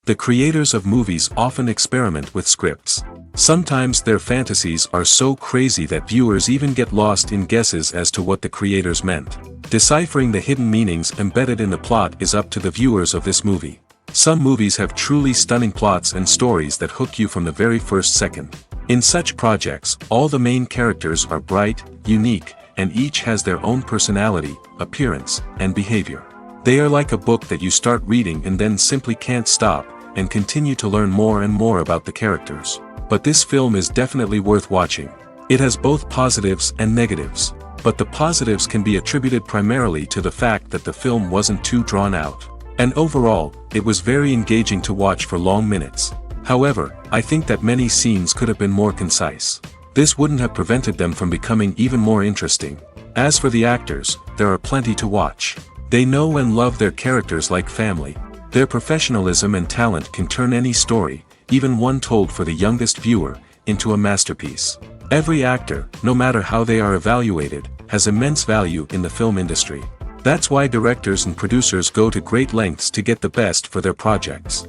The creators of movies often experiment with scripts. Sometimes their fantasies are so crazy that viewers even get lost in guesses as to what the creators meant. Deciphering the hidden meanings embedded in the plot is up to the viewers of this movie. Some movies have truly stunning plots and stories that hook you from the very first second. In such projects, all the main characters are bright, unique, and each has their own personality, appearance, and behavior. They are like a book that you start reading and then simply can't stop, and continue to learn more and more about the characters. But this film is definitely worth watching. It has both positives and negatives. But the positives can be attributed primarily to the fact that the film wasn't too drawn out. And overall, it was very engaging to watch for long minutes. However, I think that many scenes could have been more concise. This wouldn't have prevented them from becoming even more interesting. As for the actors, there are plenty to watch. They know and love their characters like family. Their professionalism and talent can turn any story, even one told for the youngest viewer, into a masterpiece. Every actor, no matter how they are evaluated, has immense value in the film industry. That's why directors and producers go to great lengths to get the best for their projects.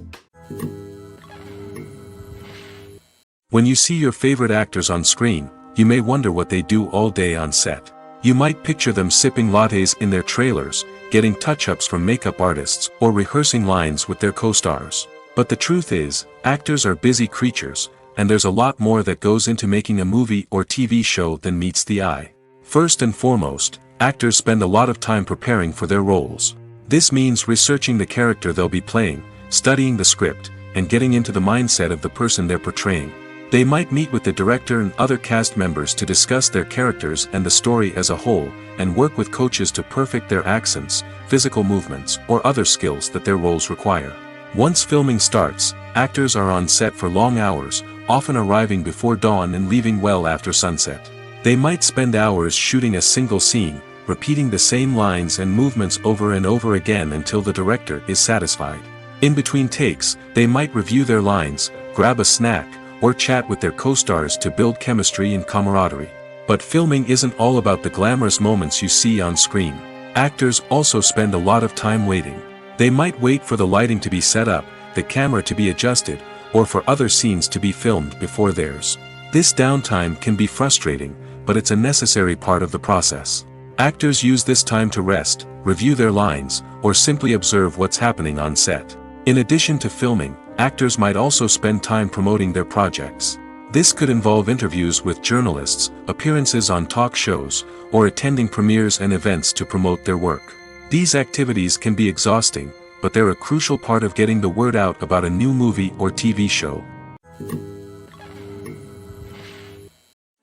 When you see your favorite actors on screen, you may wonder what they do all day on set. You might picture them sipping lattes in their trailers, getting touch-ups from makeup artists, or rehearsing lines with their co-stars. But the truth is, actors are busy creatures, and there's a lot more that goes into making a movie or TV show than meets the eye. First and foremost, actors spend a lot of time preparing for their roles. This means researching the character they'll be playing, studying the script, and getting into the mindset of the person they're portraying. They might meet with the director and other cast members to discuss their characters and the story as a whole, and work with coaches to perfect their accents, physical movements, or other skills that their roles require. Once filming starts, actors are on set for long hours, often arriving before dawn and leaving well after sunset. They might spend hours shooting a single scene, repeating the same lines and movements over and over again until the director is satisfied. In between takes, they might review their lines, grab a snack, or chat with their co-stars to build chemistry and camaraderie. But filming isn't all about the glamorous moments you see on screen. Actors also spend a lot of time waiting. They might wait for the lighting to be set up, the camera to be adjusted, or for other scenes to be filmed before theirs. This downtime can be frustrating, but it's a necessary part of the process. Actors use this time to rest, review their lines, or simply observe what's happening on set. In addition to filming, actors might also spend time promoting their projects. This could involve interviews with journalists, appearances on talk shows, or attending premieres and events to promote their work. These activities can be exhausting, but they're a crucial part of getting the word out about a new movie or TV show.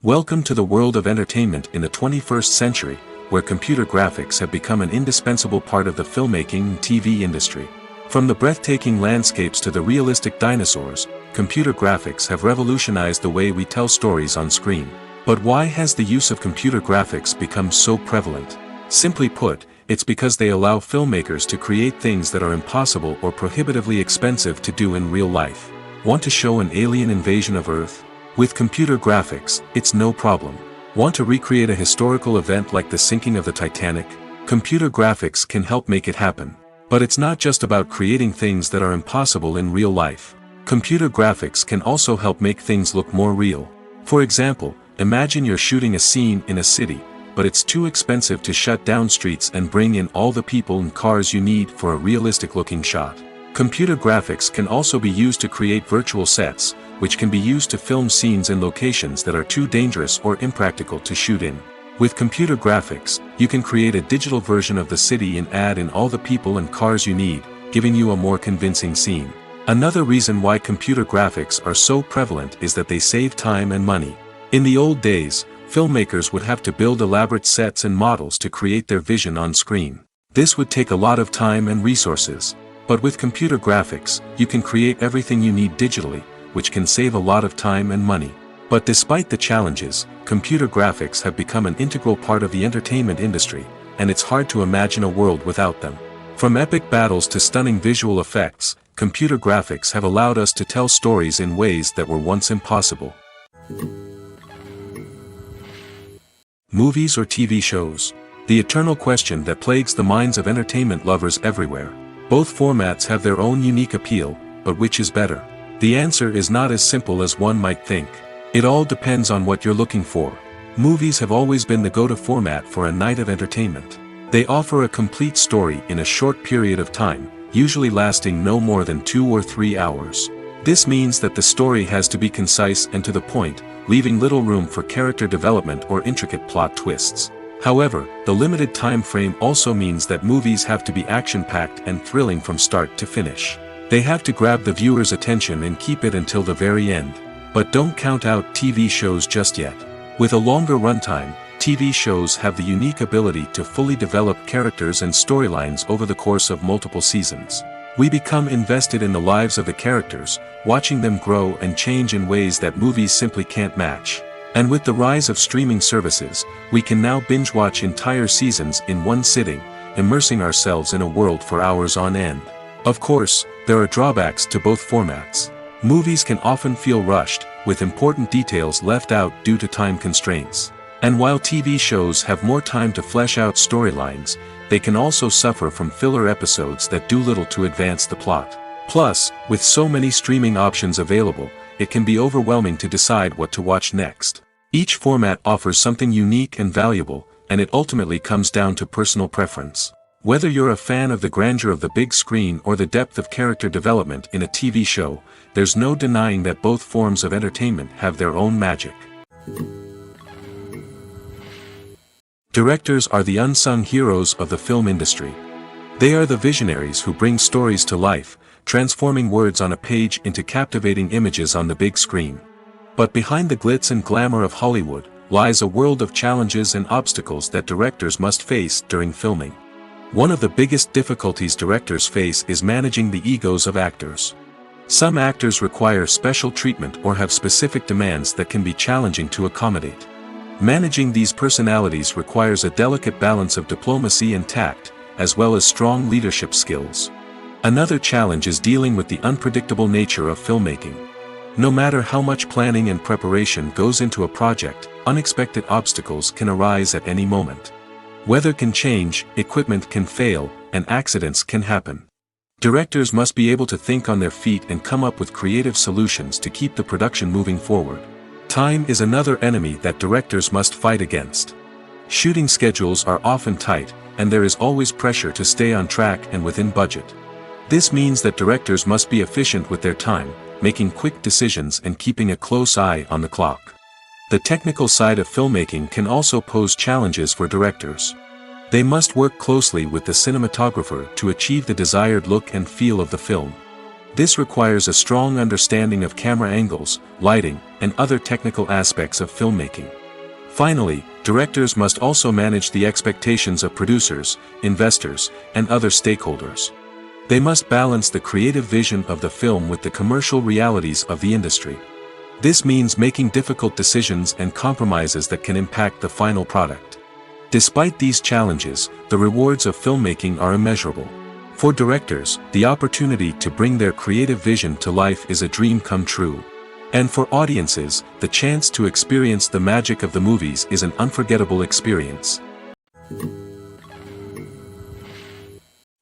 Welcome to the world of entertainment in the 21st century, where computer graphics have become an indispensable part of the filmmaking and TV industry. From the breathtaking landscapes to the realistic dinosaurs, computer graphics have revolutionized the way we tell stories on screen. But why has the use of computer graphics become so prevalent? Simply put, it's because they allow filmmakers to create things that are impossible or prohibitively expensive to do in real life. Want to show an alien invasion of Earth? With computer graphics, it's no problem. Want to recreate a historical event like the sinking of the Titanic? Computer graphics can help make it happen. But it's not just about creating things that are impossible in real life. Computer graphics can also help make things look more real. For example, imagine you're shooting a scene in a city, but it's too expensive to shut down streets and bring in all the people and cars you need for a realistic-looking shot. Computer graphics can also be used to create virtual sets, which can be used to film scenes in locations that are too dangerous or impractical to shoot in. With computer graphics, you can create a digital version of the city and add in all the people and cars you need, giving you a more convincing scene. Another reason why computer graphics are so prevalent is that they save time and money. In the old days, filmmakers would have to build elaborate sets and models to create their vision on screen. This would take a lot of time and resources. But with computer graphics, you can create everything you need digitally, which can save a lot of time and money. But despite the challenges, computer graphics have become an integral part of the entertainment industry, and it's hard to imagine a world without them. From epic battles to stunning visual effects, computer graphics have allowed us to tell stories in ways that were once impossible. Movies or TV shows? The eternal question that plagues the minds of entertainment lovers everywhere. Both formats have their own unique appeal, but which is better? The answer is not as simple as one might think. It all depends on what you're looking for. Movies have always been the go-to format for a night of entertainment. They offer a complete story in a short period of time, usually lasting no more than 2 or 3 hours. This means that the story has to be concise and to the point, leaving little room for character development or intricate plot twists. However, the limited time frame also means that movies have to be action-packed and thrilling from start to finish. They have to grab the viewer's attention and keep it until the very end. But don't count out TV shows just yet. With a longer runtime, TV shows have the unique ability to fully develop characters and storylines over the course of multiple seasons. We become invested in the lives of the characters, watching them grow and change in ways that movies simply can't match. And with the rise of streaming services, we can now binge-watch entire seasons in one sitting, immersing ourselves in a world for hours on end. Of course, there are drawbacks to both formats. Movies can often feel rushed, with important details left out due to time constraints. And while TV shows have more time to flesh out storylines, they can also suffer from filler episodes that do little to advance the plot. Plus, with so many streaming options available, it can be overwhelming to decide what to watch next. Each format offers something unique and valuable, and it ultimately comes down to personal preference. Whether you're a fan of the grandeur of the big screen or the depth of character development in a TV show, there's no denying that both forms of entertainment have their own magic. Directors are the unsung heroes of the film industry. They are the visionaries who bring stories to life, transforming words on a page into captivating images on the big screen. But behind the glitz and glamour of Hollywood, lies a world of challenges and obstacles that directors must face during filming. One of the biggest difficulties directors face is managing the egos of actors. Some actors require special treatment or have specific demands that can be challenging to accommodate. Managing these personalities requires a delicate balance of diplomacy and tact, as well as strong leadership skills. Another challenge is dealing with the unpredictable nature of filmmaking. No matter how much planning and preparation goes into a project, unexpected obstacles can arise at any moment. Weather can change, equipment can fail, and accidents can happen. Directors must be able to think on their feet and come up with creative solutions to keep the production moving forward. Time is another enemy that directors must fight against. Shooting schedules are often tight, and there is always pressure to stay on track and within budget. This means that directors must be efficient with their time, making quick decisions and keeping a close eye on the clock. The technical side of filmmaking can also pose challenges for directors. They must work closely with the cinematographer to achieve the desired look and feel of the film. This requires a strong understanding of camera angles, lighting, and other technical aspects of filmmaking. Finally, directors must also manage the expectations of producers, investors, and other stakeholders. They must balance the creative vision of the film with the commercial realities of the industry. This means making difficult decisions and compromises that can impact the final product. Despite these challenges, the rewards of filmmaking are immeasurable. For directors, the opportunity to bring their creative vision to life is a dream come true. And for audiences, the chance to experience the magic of the movies is an unforgettable experience.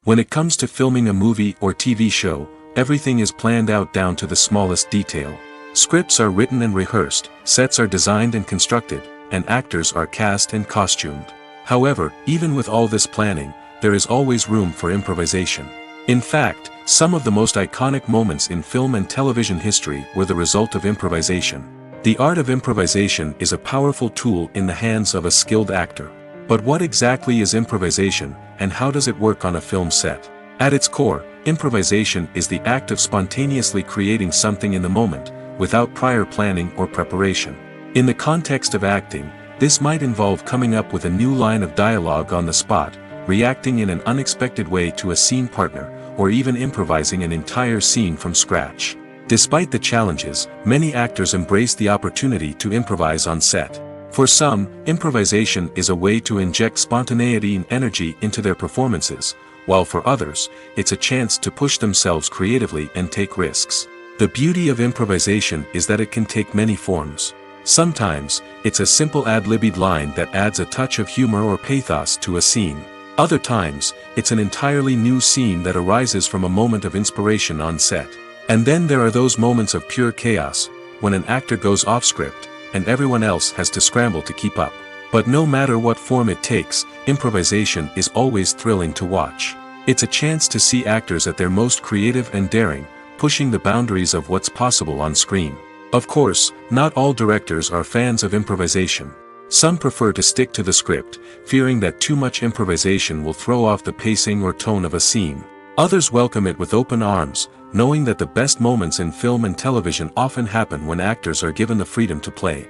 When it comes to filming a movie or TV show, everything is planned out down to the smallest detail. Scripts are written and rehearsed, sets are designed and constructed, and actors are cast and costumed. However, even with all this planning, there is always room for improvisation. In fact, some of the most iconic moments in film and television history were the result of improvisation. The art of improvisation is a powerful tool in the hands of a skilled actor. But what exactly is improvisation, and how does it work on a film set? At its core, improvisation is the act of spontaneously creating something in the moment, without prior planning or preparation. In the context of acting, this might involve coming up with a new line of dialogue on the spot, reacting in an unexpected way to a scene partner, or even improvising an entire scene from scratch. Despite the challenges, many actors embrace the opportunity to improvise on set. For some, improvisation is a way to inject spontaneity and energy into their performances, while for others, it's a chance to push themselves creatively and take risks. The beauty of improvisation is that it can take many forms. Sometimes, it's a simple ad-libbed line that adds a touch of humor or pathos to a scene. Other times, it's an entirely new scene that arises from a moment of inspiration on set. And then there are those moments of pure chaos, when an actor goes off script, and everyone else has to scramble to keep up. But no matter what form it takes, improvisation is always thrilling to watch. It's a chance to see actors at their most creative and daring, pushing the boundaries of what's possible on screen. Of course, not all directors are fans of improvisation. Some prefer to stick to the script, fearing that too much improvisation will throw off the pacing or tone of a scene. Others welcome it with open arms, knowing that the best moments in film and television often happen when actors are given the freedom to play.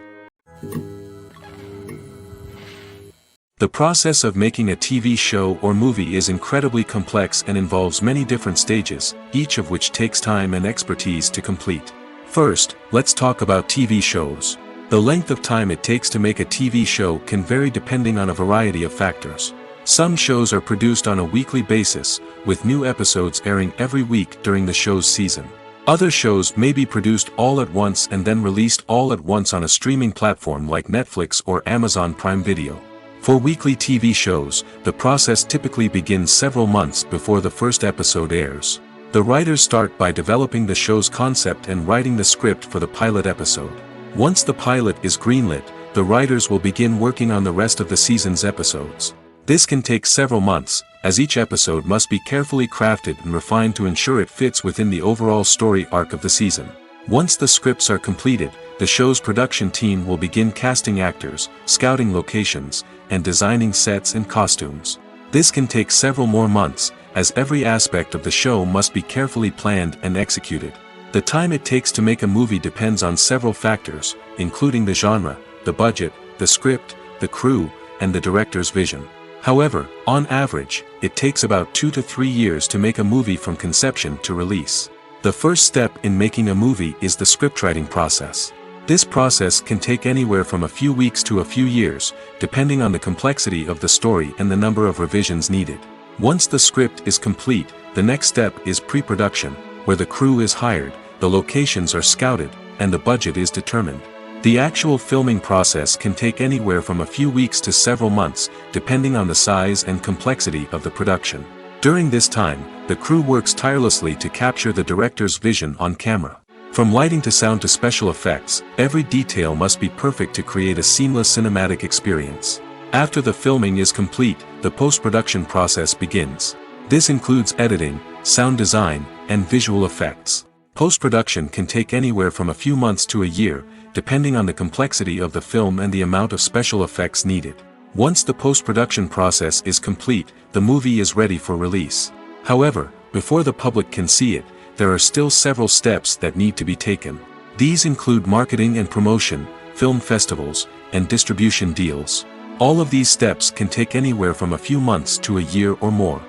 The process of making a TV show or movie is incredibly complex and involves many different stages, each of which takes time and expertise to complete. First, let's talk about TV shows. The length of time it takes to make a TV show can vary depending on a variety of factors. Some shows are produced on a weekly basis, with new episodes airing every week during the show's season. Other shows may be produced all at once and then released all at once on a streaming platform like Netflix or Amazon Prime Video. For weekly TV shows, the process typically begins several months before the first episode airs. The writers start by developing the show's concept and writing the script for the pilot episode. Once the pilot is greenlit, the writers will begin working on the rest of the season's episodes. This can take several months, as each episode must be carefully crafted and refined to ensure it fits within the overall story arc of the season. Once the scripts are completed, the show's production team will begin casting actors, scouting locations, and designing sets and costumes. This can take several more months, as every aspect of the show must be carefully planned and executed. The time it takes to make a movie depends on several factors, including the genre, the budget, the script, the crew, and the director's vision. However, on average, it takes about 2 to 3 years to make a movie from conception to release. The first step in making a movie is the scriptwriting process. This process can take anywhere from a few weeks to a few years, depending on the complexity of the story and the number of revisions needed. Once the script is complete, the next step is pre-production, where the crew is hired, the locations are scouted, and the budget is determined. The actual filming process can take anywhere from a few weeks to several months, depending on the size and complexity of the production. During this time, the crew works tirelessly to capture the director's vision on camera. From lighting to sound to special effects, every detail must be perfect to create a seamless cinematic experience. After the filming is complete, the post-production process begins. This includes editing, sound design, and visual effects. Post-production can take anywhere from a few months to a year, depending on the complexity of the film and the amount of special effects needed. Once the post-production process is complete, the movie is ready for release. However, before the public can see it, there are still several steps that need to be taken. These include marketing and promotion, film festivals, and distribution deals. All of these steps can take anywhere from a few months to a year or more.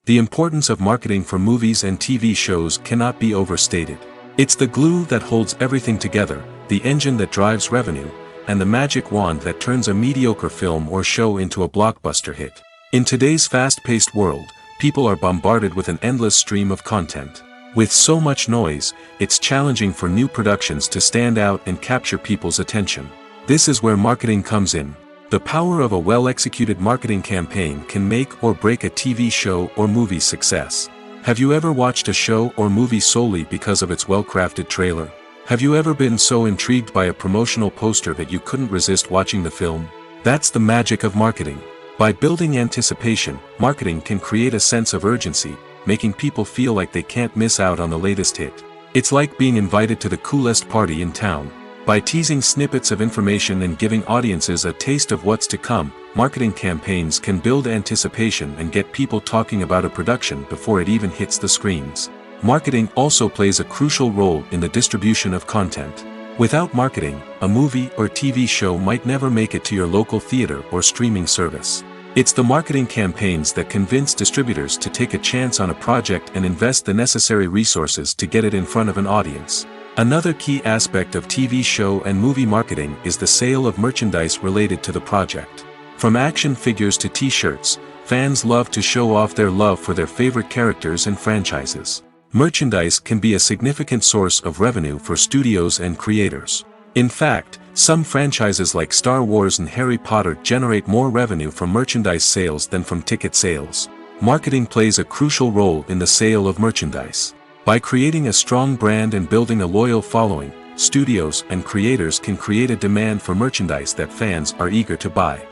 The importance of marketing for movies and TV shows cannot be overstated. It's the glue that holds everything together, the engine that drives revenue, and the magic wand that turns a mediocre film or show into a blockbuster hit. In today's fast-paced world, people are bombarded with an endless stream of content. With so much noise, it's challenging for new productions to stand out and capture people's attention. This is where marketing comes in. The power of a well-executed marketing campaign can make or break a TV show or movie's success. Have you ever watched a show or movie solely because of its well-crafted trailer? Have you ever been so intrigued by a promotional poster that you couldn't resist watching the film? That's the magic of marketing. By building anticipation, marketing can create a sense of urgency, making people feel like they can't miss out on the latest hit. It's like being invited to the coolest party in town. By teasing snippets of information and giving audiences a taste of what's to come, marketing campaigns can build anticipation and get people talking about a production before it even hits the screens. Marketing also plays a crucial role in the distribution of content. Without marketing, a movie or TV show might never make it to your local theater or streaming service. It's the marketing campaigns that convince distributors to take a chance on a project and invest the necessary resources to get it in front of an audience. Another key aspect of TV show and movie marketing is the sale of merchandise related to the project. From action figures to t-shirts, fans love to show off their love for their favorite characters and franchises. Merchandise can be a significant source of revenue for studios and creators. In fact, some franchises like Star Wars and Harry Potter generate more revenue from merchandise sales than from ticket sales. Marketing plays a crucial role in the sale of merchandise. By creating a strong brand and building a loyal following, studios and creators can create a demand for merchandise that fans are eager to buy.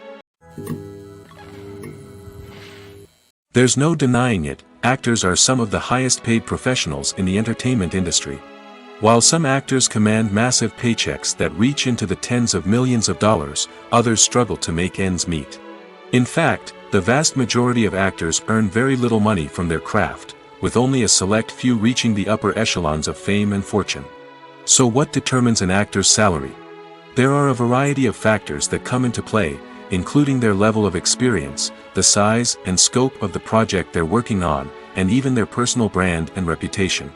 There's no denying it, actors are some of the highest paid professionals in the entertainment industry. While some actors command massive paychecks that reach into the tens of millions of dollars, others struggle to make ends meet. In fact, the vast majority of actors earn very little money from their craft, with only a select few reaching the upper echelons of fame and fortune. So what determines an actor's salary? There are a variety of factors that come into play, including their level of experience, the size and scope of the project they're working on, and even their personal brand and reputation.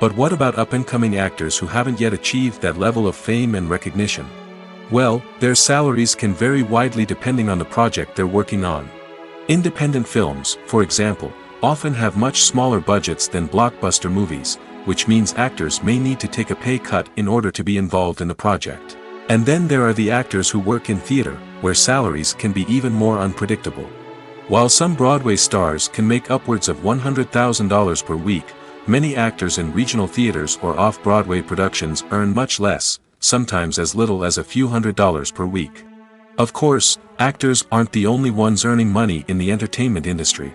But what about up-and-coming actors who haven't yet achieved that level of fame and recognition? Well, their salaries can vary widely depending on the project they're working on. Independent films, for example, often have much smaller budgets than blockbuster movies, which means actors may need to take a pay cut in order to be involved in the project. And then there are the actors who work in theater, where salaries can be even more unpredictable. While some Broadway stars can make upwards of $100,000 per week, many actors in regional theaters or off-Broadway productions earn much less, sometimes as little as a few $100s per week. Of course, actors aren't the only ones earning money in the entertainment industry.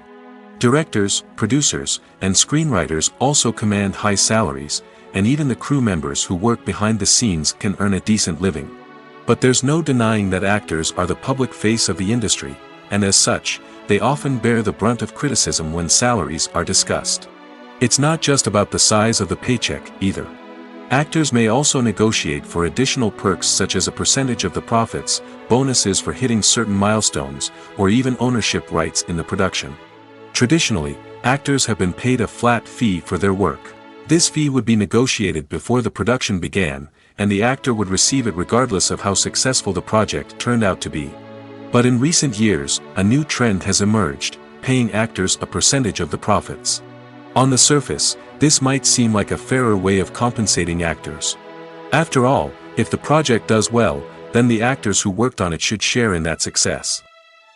Directors, producers, and screenwriters also command high salaries, and even the crew members who work behind the scenes can earn a decent living. But there's no denying that actors are the public face of the industry, and as such, they often bear the brunt of criticism when salaries are discussed. It's not just about the size of the paycheck, either. Actors may also negotiate for additional perks such as a percentage of the profits, bonuses for hitting certain milestones, or even ownership rights in the production. Traditionally, actors have been paid a flat fee for their work. This fee would be negotiated before the production began, and the actor would receive it regardless of how successful the project turned out to be. But in recent years, a new trend has emerged, paying actors a percentage of the profits. On the surface, this might seem like a fairer way of compensating actors. After all, if the project does well, then the actors who worked on it should share in that success.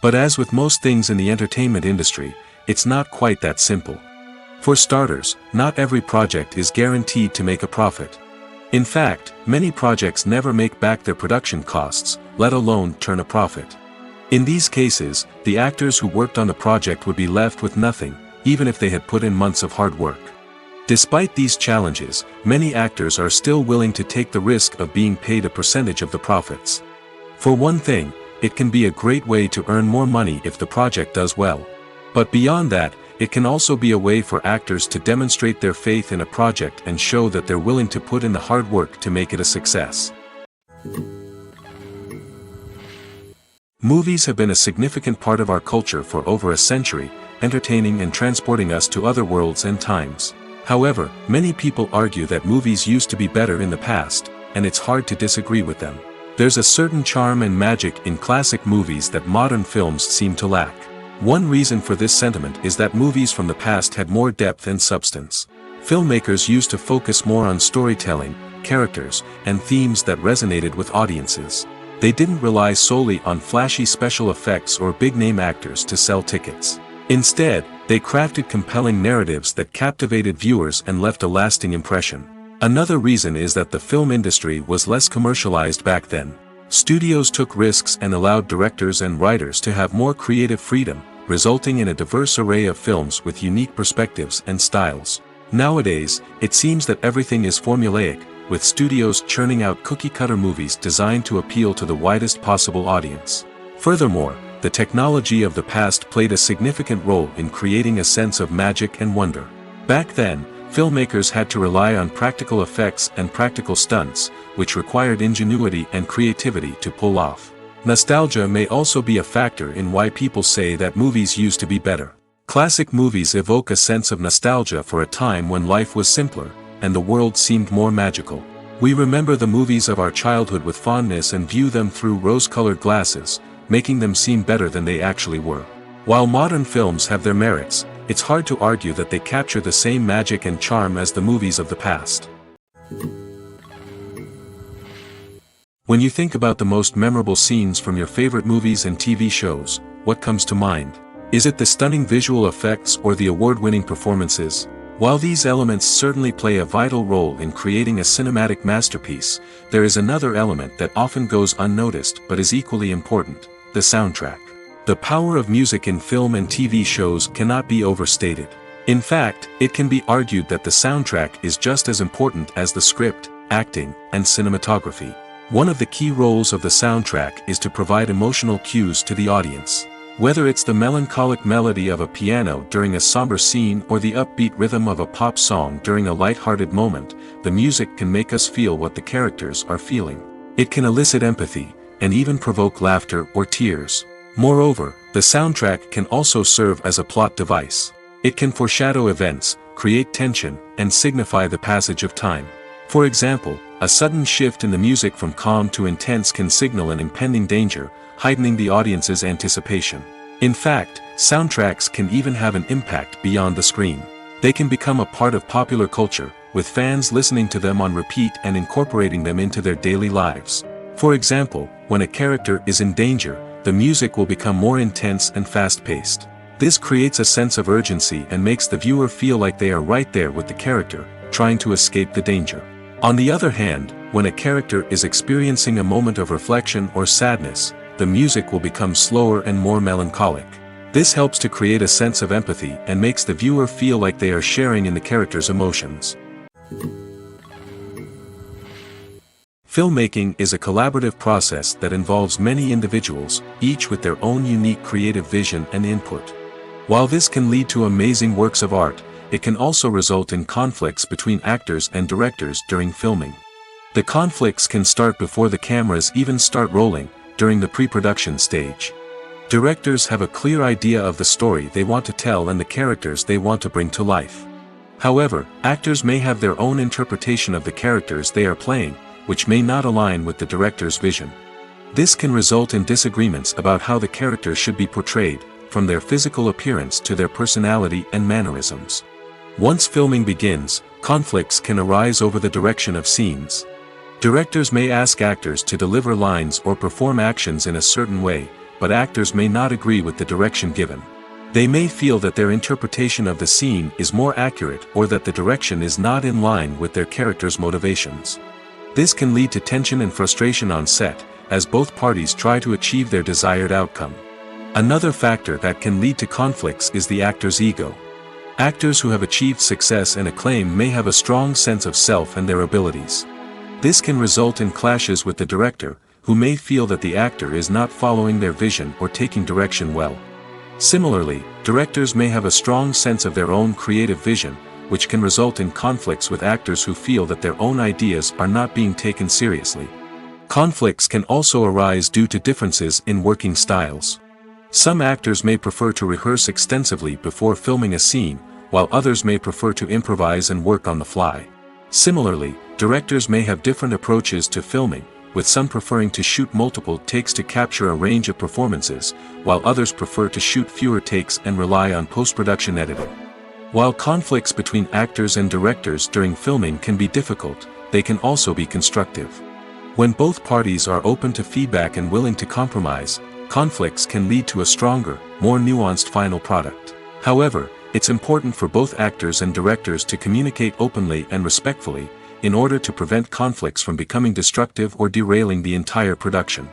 But as with most things in the entertainment industry, it's not quite that simple. For starters, not every project is guaranteed to make a profit. In fact, many projects never make back their production costs, let alone turn a profit. In these cases, the actors who worked on the project would be left with nothing, even if they had put in months of hard work. Despite these challenges, many actors are still willing to take the risk of being paid a percentage of the profits. For one thing, it can be a great way to earn more money if the project does well. But beyond that, it can also be a way for actors to demonstrate their faith in a project and show that they're willing to put in the hard work to make it a success. Movies have been a significant part of our culture for over a century, entertaining and transporting us to other worlds and times. However, many people argue that movies used to be better in the past, and it's hard to disagree with them. There's a certain charm and magic in classic movies that modern films seem to lack. One reason for this sentiment is that movies from the past had more depth and substance. Filmmakers used to focus more on storytelling, characters, and themes that resonated with audiences. They didn't rely solely on flashy special effects or big-name actors to sell tickets. Instead, they crafted compelling narratives that captivated viewers and left a lasting impression. Another reason is that the film industry was less commercialized back then. Studios took risks and allowed directors and writers to have more creative freedom, resulting in a diverse array of films with unique perspectives and styles. Nowadays, it seems that everything is formulaic, with studios churning out cookie-cutter movies designed to appeal to the widest possible audience. Furthermore, the technology of the past played a significant role in creating a sense of magic and wonder. Back then, filmmakers had to rely on practical effects and practical stunts, which required ingenuity and creativity to pull off. Nostalgia may also be a factor in why people say that movies used to be better. Classic movies evoke a sense of nostalgia for a time when life was simpler, and the world seemed more magical. We remember the movies of our childhood with fondness and view them through rose-colored glasses, making them seem better than they actually were. While modern films have their merits, it's hard to argue that they capture the same magic and charm as the movies of the past. When you think about the most memorable scenes from your favorite movies and TV shows, what comes to mind? Is it the stunning visual effects or the award-winning performances? While these elements certainly play a vital role in creating a cinematic masterpiece, there is another element that often goes unnoticed but is equally important: the soundtrack. The power of music in film and TV shows cannot be overstated. In fact, it can be argued that the soundtrack is just as important as the script, acting, and cinematography. One of the key roles of the soundtrack is to provide emotional cues to the audience. Whether it's the melancholic melody of a piano during a somber scene or the upbeat rhythm of a pop song during a light-hearted moment, the music can make us feel what the characters are feeling. It can elicit empathy, and even provoke laughter or tears. Moreover, the soundtrack can also serve as a plot device. It can foreshadow events, create tension, and signify the passage of time. For example, a sudden shift in the music from calm to intense can signal an impending danger, heightening the audience's anticipation. In fact, soundtracks can even have an impact beyond the screen. They can become a part of popular culture, with fans listening to them on repeat and incorporating them into their daily lives. For example, when a character is in danger, the music will become more intense and fast-paced. This creates a sense of urgency and makes the viewer feel like they are right there with the character, trying to escape the danger. On the other hand, when a character is experiencing a moment of reflection or sadness, the music will become slower and more melancholic. This helps to create a sense of empathy and makes the viewer feel like they are sharing in the character's emotions. Filmmaking is a collaborative process that involves many individuals, each with their own unique creative vision and input. While this can lead to amazing works of art, it can also result in conflicts between actors and directors during filming. The conflicts can start before the cameras even start rolling, during the pre-production stage. Directors have a clear idea of the story they want to tell and the characters they want to bring to life. However, actors may have their own interpretation of the characters they are playing, which may not align with the director's vision. This can result in disagreements about how the characters should be portrayed, from their physical appearance to their personality and mannerisms. Once filming begins, conflicts can arise over the direction of scenes. Directors may ask actors to deliver lines or perform actions in a certain way, but actors may not agree with the direction given. They may feel that their interpretation of the scene is more accurate or that the direction is not in line with their character's motivations. This can lead to tension and frustration on set, as both parties try to achieve their desired outcome. Another factor that can lead to conflicts is the actor's ego. Actors who have achieved success and acclaim may have a strong sense of self and their abilities. This can result in clashes with the director, who may feel that the actor is not following their vision or taking direction well. Similarly, directors may have a strong sense of their own creative vision, which can result in conflicts with actors who feel that their own ideas are not being taken seriously. Conflicts can also arise due to differences in working styles. Some actors may prefer to rehearse extensively before filming a scene, while others may prefer to improvise and work on the fly. Similarly, directors may have different approaches to filming, with some preferring to shoot multiple takes to capture a range of performances, while others prefer to shoot fewer takes and rely on post-production editing. While conflicts between actors and directors during filming can be difficult, they can also be constructive. When both parties are open to feedback and willing to compromise, conflicts can lead to a stronger, more nuanced final product. However, it's important for both actors and directors to communicate openly and respectfully, in order to prevent conflicts from becoming destructive or derailing the entire production.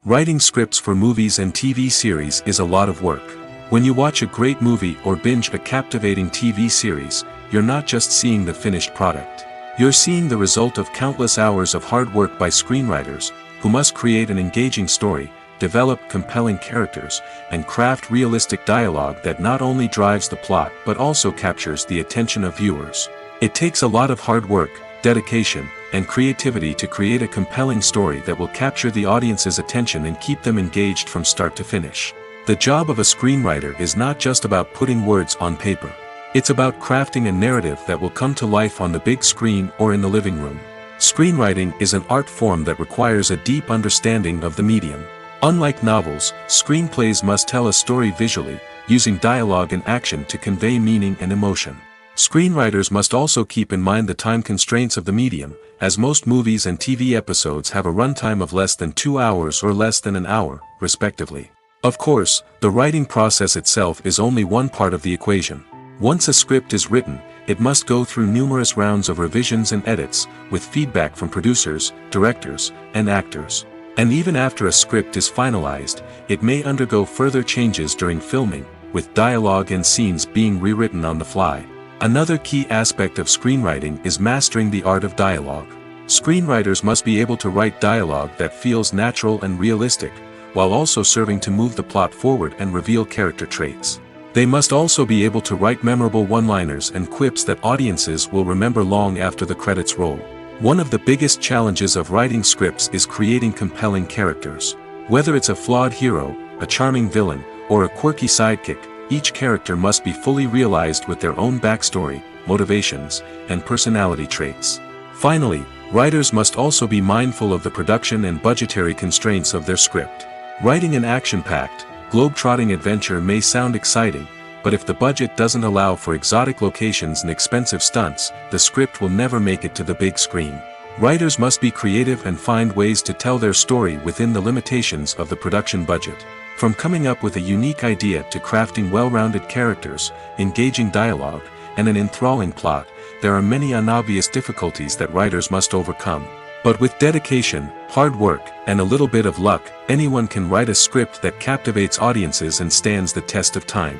Writing scripts for movies and TV series is a lot of work. When you watch a great movie or binge a captivating TV series, you're not just seeing the finished product. You're seeing the result of countless hours of hard work by screenwriters, who must create an engaging story, develop compelling characters, and craft realistic dialogue that not only drives the plot but also captures the attention of viewers. It takes a lot of hard work, dedication, and creativity to create a compelling story that will capture the audience's attention and keep them engaged from start to finish. The job of a screenwriter is not just about putting words on paper. It's about crafting a narrative that will come to life on the big screen or in the living room. Screenwriting is an art form that requires a deep understanding of the medium. Unlike novels, screenplays must tell a story visually, using dialogue and action to convey meaning and emotion. Screenwriters must also keep in mind the time constraints of the medium, as most movies and TV episodes have a runtime of less than 2 hours or less than an hour, respectively. Of course, the writing process itself is only one part of the equation. Once a script is written, it must go through numerous rounds of revisions and edits, with feedback from producers, directors, and actors. And even after a script is finalized, it may undergo further changes during filming, with dialogue and scenes being rewritten on the fly. Another key aspect of screenwriting is mastering the art of dialogue. Screenwriters must be able to write dialogue that feels natural and realistic, while also serving to move the plot forward and reveal character traits. They must also be able to write memorable one-liners and quips that audiences will remember long after the credits roll. One of the biggest challenges of writing scripts is creating compelling characters. Whether it's a flawed hero, a charming villain, or a quirky sidekick, each character must be fully realized with their own backstory, motivations, and personality traits. Finally, writers must also be mindful of the production and budgetary constraints of their script. Writing an action-packed, globe-trotting adventure may sound exciting, but if the budget doesn't allow for exotic locations and expensive stunts, the script will never make it to the big screen. Writers must be creative and find ways to tell their story within the limitations of the production budget. From coming up with a unique idea to crafting well-rounded characters, engaging dialogue, and an enthralling plot, there are many unobvious difficulties that writers must overcome. But with dedication, hard work, and a little bit of luck, anyone can write a script that captivates audiences and stands the test of time.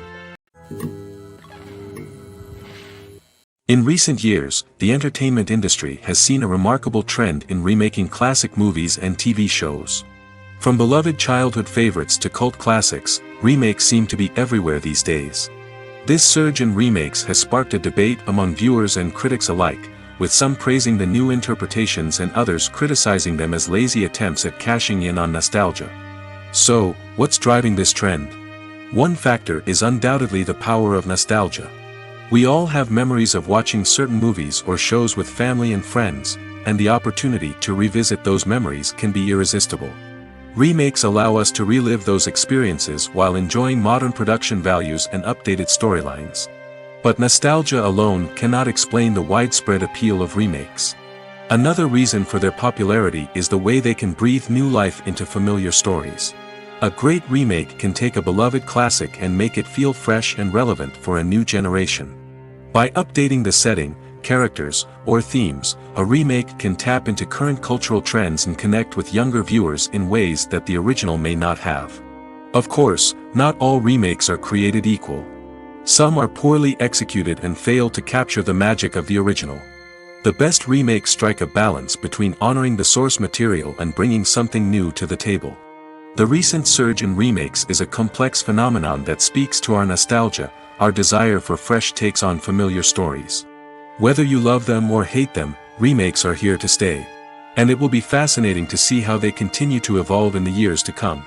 In recent years, the entertainment industry has seen a remarkable trend in remaking classic movies and TV shows. From beloved childhood favorites to cult classics, remakes seem to be everywhere these days. This surge in remakes has sparked a debate among viewers and critics alike, with some praising the new interpretations and others criticizing them as lazy attempts at cashing in on nostalgia. So, what's driving this trend? One factor is undoubtedly the power of nostalgia. We all have memories of watching certain movies or shows with family and friends, and the opportunity to revisit those memories can be irresistible. Remakes allow us to relive those experiences while enjoying modern production values and updated storylines. But nostalgia alone cannot explain the widespread appeal of remakes. Another reason for their popularity is the way they can breathe new life into familiar stories. A great remake can take a beloved classic and make it feel fresh and relevant for a new generation. By updating the setting, characters, or themes, a remake can tap into current cultural trends and connect with younger viewers in ways that the original may not have. Of course, not all remakes are created equal. Some are poorly executed and fail to capture the magic of the original. The best remakes strike a balance between honoring the source material and bringing something new to the table. The recent surge in remakes is a complex phenomenon that speaks to our nostalgia, our desire for fresh takes on familiar stories. Whether you love them or hate them, remakes are here to stay. And it will be fascinating to see how they continue to evolve in the years to come.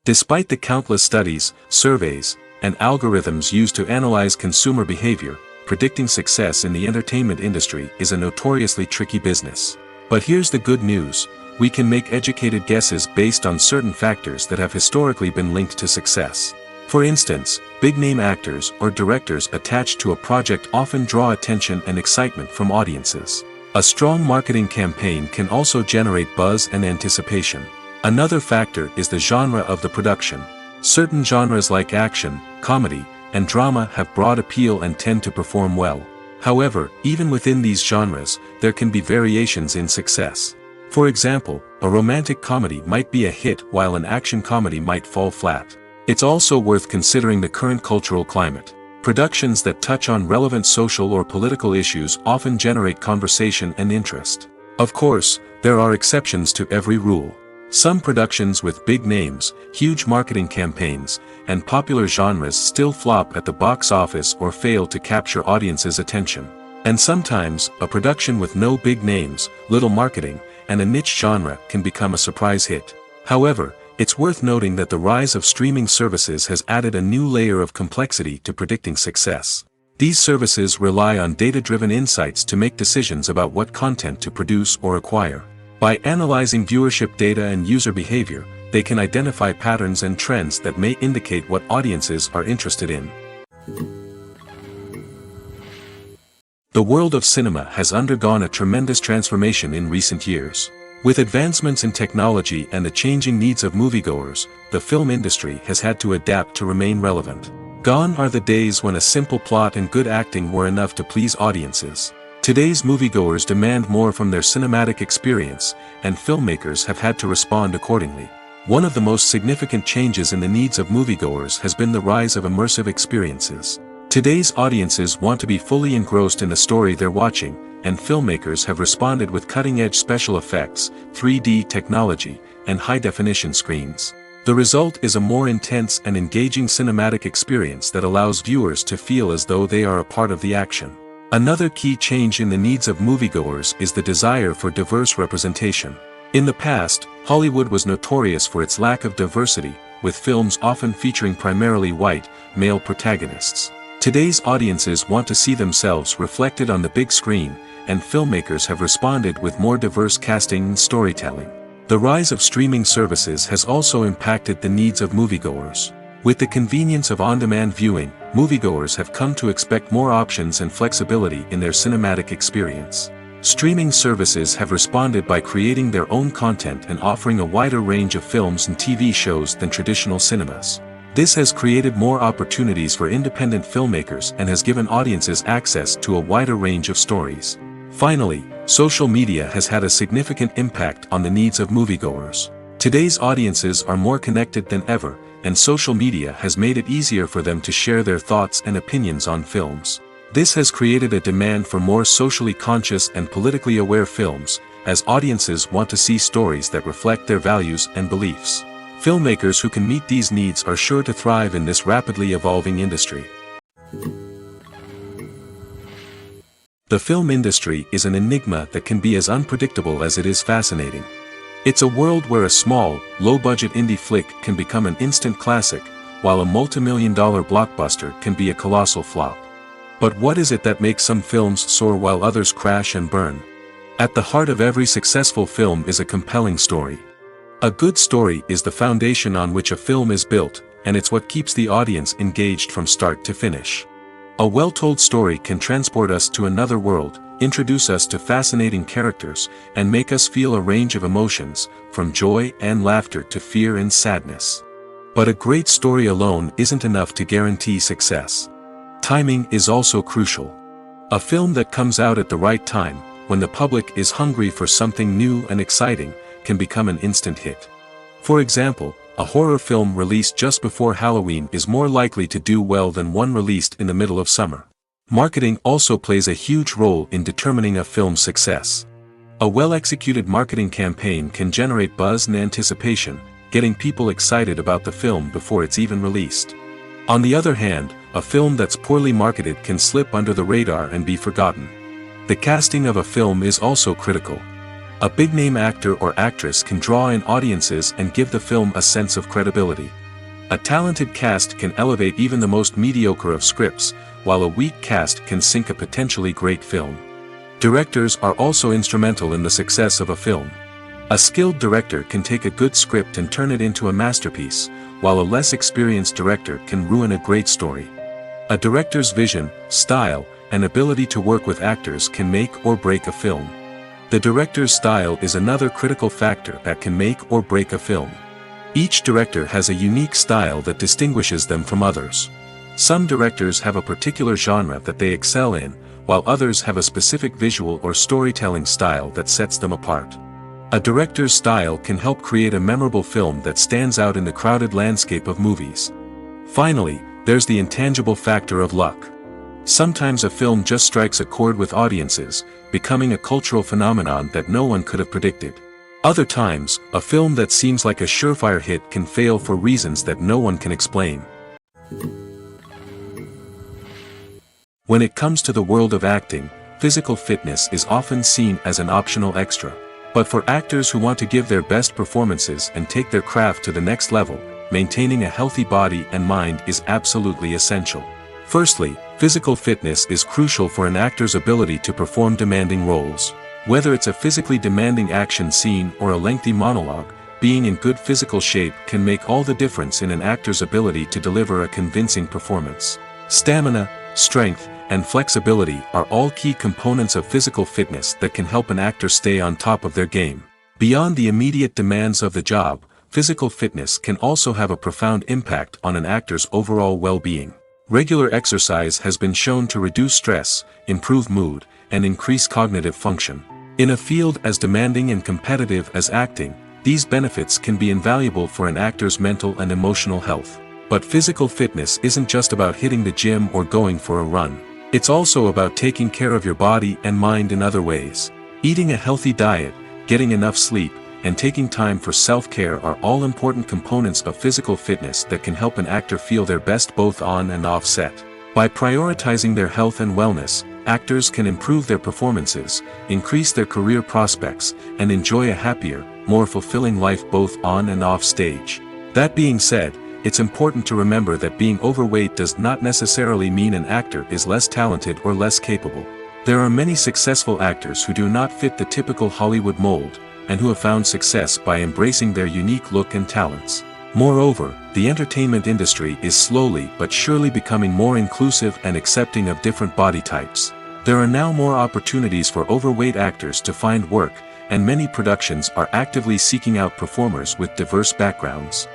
Despite the countless studies, surveys, and algorithms used to analyze consumer behavior, predicting success in the entertainment industry is a notoriously tricky business. But here's the good news: we can make educated guesses based on certain factors that have historically been linked to success. For instance, big-name actors or directors attached to a project often draw attention and excitement from audiences. A strong marketing campaign can also generate buzz and anticipation. Another factor is the genre of the production. Certain genres like action, comedy, and drama have broad appeal and tend to perform well. However, even within these genres, there can be variations in success. For example, a romantic comedy might be a hit while an action comedy might fall flat. It's also worth considering the current cultural climate. Productions that touch on relevant social or political issues often generate conversation and interest. Of course, there are exceptions to every rule. Some productions with big names, huge marketing campaigns, and popular genres still flop at the box office or fail to capture audiences' attention. And sometimes, a production with no big names, little marketing, and a niche genre can become a surprise hit. However, it's worth noting that the rise of streaming services has added a new layer of complexity to predicting success. These services rely on data-driven insights to make decisions about what content to produce or acquire. By analyzing viewership data and user behavior, they can identify patterns and trends that may indicate what audiences are interested in. The world of cinema has undergone a tremendous transformation in recent years. With advancements in technology and the changing needs of moviegoers, the film industry has had to adapt to remain relevant. Gone are the days when a simple plot and good acting were enough to please audiences. Today's moviegoers demand more from their cinematic experience, and filmmakers have had to respond accordingly. One of the most significant changes in the needs of moviegoers has been the rise of immersive experiences. Today's audiences want to be fully engrossed in the story they're watching, and filmmakers have responded with cutting-edge special effects, 3D technology, and high-definition screens. The result is a more intense and engaging cinematic experience that allows viewers to feel as though they are a part of the action. Another key change in the needs of moviegoers is the desire for diverse representation. In the past, Hollywood was notorious for its lack of diversity, with films often featuring primarily white, male protagonists. Today's audiences want to see themselves reflected on the big screen, and filmmakers have responded with more diverse casting and storytelling. The rise of streaming services has also impacted the needs of moviegoers. With the convenience of on-demand viewing, moviegoers have come to expect more options and flexibility in their cinematic experience. Streaming services have responded by creating their own content and offering a wider range of films and TV shows than traditional cinemas. This has created more opportunities for independent filmmakers and has given audiences access to a wider range of stories. Finally, social media has had a significant impact on the needs of moviegoers. Today's audiences are more connected than ever, and social media has made it easier for them to share their thoughts and opinions on films. This has created a demand for more socially conscious and politically aware films, as audiences want to see stories that reflect their values and beliefs. Filmmakers who can meet these needs are sure to thrive in this rapidly evolving industry. The film industry is an enigma that can be as unpredictable as it is fascinating. It's a world where a small, low-budget indie flick can become an instant classic, while a multi-million-dollar blockbuster can be a colossal flop. But what is it that makes some films soar while others crash and burn? At the heart of every successful film is a compelling story. A good story is the foundation on which a film is built, and it's what keeps the audience engaged from start to finish. A well-told story can transport us to another world, introduce us to fascinating characters, and make us feel a range of emotions, from joy and laughter to fear and sadness. But a great story alone isn't enough to guarantee success. Timing is also crucial. A film that comes out at the right time, when the public is hungry for something new and exciting, can become an instant hit. For example, a horror film released just before Halloween is more likely to do well than one released in the middle of summer. Marketing also plays a huge role in determining a film's success. A well-executed marketing campaign can generate buzz and anticipation, getting people excited about the film before it's even released. On the other hand, a film that's poorly marketed can slip under the radar and be forgotten. The casting of a film is also critical. A big-name actor or actress can draw in audiences and give the film a sense of credibility. A talented cast can elevate even the most mediocre of scripts, while a weak cast can sink a potentially great film. Directors are also instrumental in the success of a film. A skilled director can take a good script and turn it into a masterpiece, while a less experienced director can ruin a great story. A director's vision, style, and ability to work with actors can make or break a film. The director's style is another critical factor that can make or break a film. Each director has a unique style that distinguishes them from others. Some directors have a particular genre that they excel in, while others have a specific visual or storytelling style that sets them apart. A director's style can help create a memorable film that stands out in the crowded landscape of movies. Finally, there's the intangible factor of luck. Sometimes a film just strikes a chord with audiences, becoming a cultural phenomenon that no one could have predicted. Other times, a film that seems like a surefire hit can fail for reasons that no one can explain. When it comes to the world of acting, physical fitness is often seen as an optional extra. But for actors who want to give their best performances and take their craft to the next level, maintaining a healthy body and mind is absolutely essential. Firstly, physical fitness is crucial for an actor's ability to perform demanding roles. Whether it's a physically demanding action scene or a lengthy monologue, being in good physical shape can make all the difference in an actor's ability to deliver a convincing performance. Stamina, strength, and flexibility are all key components of physical fitness that can help an actor stay on top of their game. Beyond the immediate demands of the job, physical fitness can also have a profound impact on an actor's overall well-being. Regular exercise has been shown to reduce stress, improve mood, and increase cognitive function. In a field as demanding and competitive as acting, these benefits can be invaluable for an actor's mental and emotional health. But physical fitness isn't just about hitting the gym or going for a run. It's also about taking care of your body and mind in other ways. Eating a healthy diet, getting enough sleep, and taking time for self-care are all important components of physical fitness that can help an actor feel their best both on and off set. By prioritizing their health and wellness, actors can improve their performances, increase their career prospects, and enjoy a happier, more fulfilling life both on and off stage. That being said, it's important to remember that being overweight does not necessarily mean an actor is less talented or less capable. There are many successful actors who do not fit the typical Hollywood mold, and who have found success by embracing their unique look and talents. Moreover, the entertainment industry is slowly but surely becoming more inclusive and accepting of different body types. There are now more opportunities for overweight actors to find work, and many productions are actively seeking out performers with diverse backgrounds.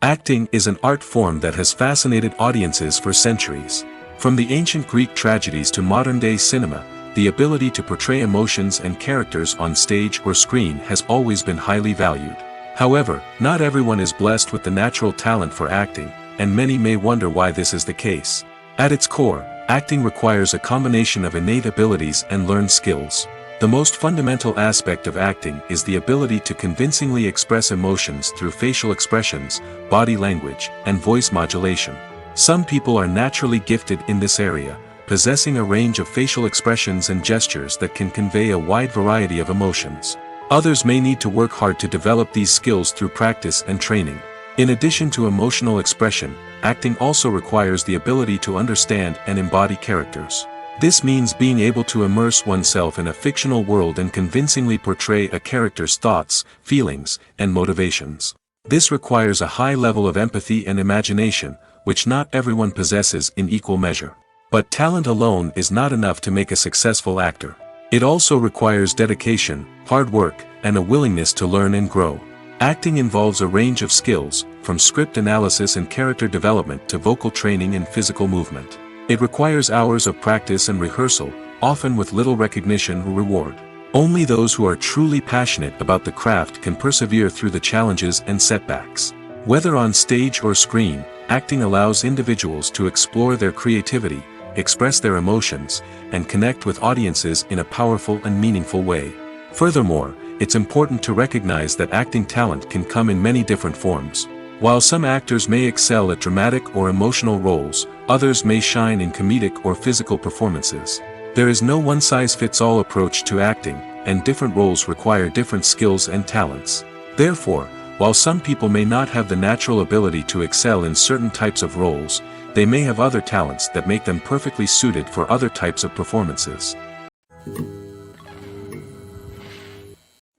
Acting is an art form that has fascinated audiences for centuries. From the ancient Greek tragedies to modern-day cinema, the ability to portray emotions and characters on stage or screen has always been highly valued. However, not everyone is blessed with the natural talent for acting, and many may wonder why this is the case. At its core, acting requires a combination of innate abilities and learned skills. The most fundamental aspect of acting is the ability to convincingly express emotions through facial expressions, body language, and voice modulation. Some people are naturally gifted in this area, possessing a range of facial expressions and gestures that can convey a wide variety of emotions. Others may need to work hard to develop these skills through practice and training. In addition to emotional expression, acting also requires the ability to understand and embody characters. This means being able to immerse oneself in a fictional world and convincingly portray a character's thoughts, feelings, and motivations. This requires a high level of empathy and imagination, which not everyone possesses in equal measure. But talent alone is not enough to make a successful actor. It also requires dedication, hard work, and a willingness to learn and grow. Acting involves a range of skills, from script analysis and character development to vocal training and physical movement. It requires hours of practice and rehearsal, often with little recognition or reward. Only those who are truly passionate about the craft can persevere through the challenges and setbacks. Whether on stage or screen, acting allows individuals to explore their creativity, express their emotions, and connect with audiences in a powerful and meaningful way. Furthermore, it's important to recognize that acting talent can come in many different forms. While some actors may excel at dramatic or emotional roles, others may shine in comedic or physical performances. There is no one-size-fits-all approach to acting, and different roles require different skills and talents. Therefore, while some people may not have the natural ability to excel in certain types of roles, they may have other talents that make them perfectly suited for other types of performances.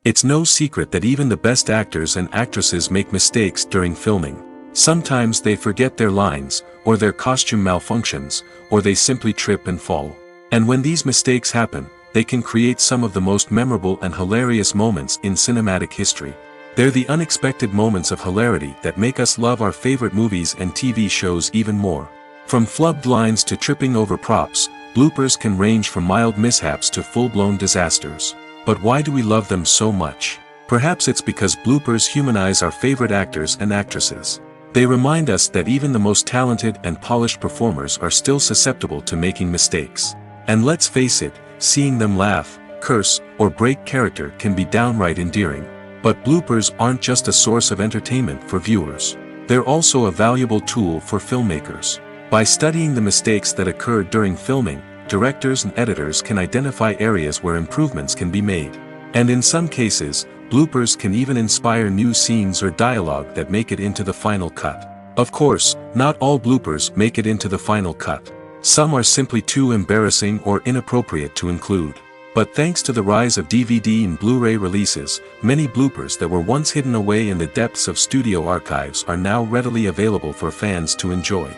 It's no secret that even the best actors and actresses make mistakes during filming. Sometimes they forget their lines, or their costume malfunctions, or they simply trip and fall. And when these mistakes happen, they can create some of the most memorable and hilarious moments in cinematic history. They're the unexpected moments of hilarity that make us love our favorite movies and TV shows even more. From flubbed lines to tripping over props, bloopers can range from mild mishaps to full-blown disasters. But why do we love them so much? Perhaps it's because bloopers humanize our favorite actors and actresses. They remind us that even the most talented and polished performers are still susceptible to making mistakes. And let's face it, seeing them laugh, curse, or break character can be downright endearing. But bloopers aren't just a source of entertainment for viewers. They're also a valuable tool for filmmakers. By studying the mistakes that occurred during filming, directors and editors can identify areas where improvements can be made. And in some cases, bloopers can even inspire new scenes or dialogue that make it into the final cut. Of course, not all bloopers make it into the final cut. Some are simply too embarrassing or inappropriate to include. But thanks to the rise of DVD and Blu-ray releases, many bloopers that were once hidden away in the depths of studio archives are now readily available for fans to enjoy.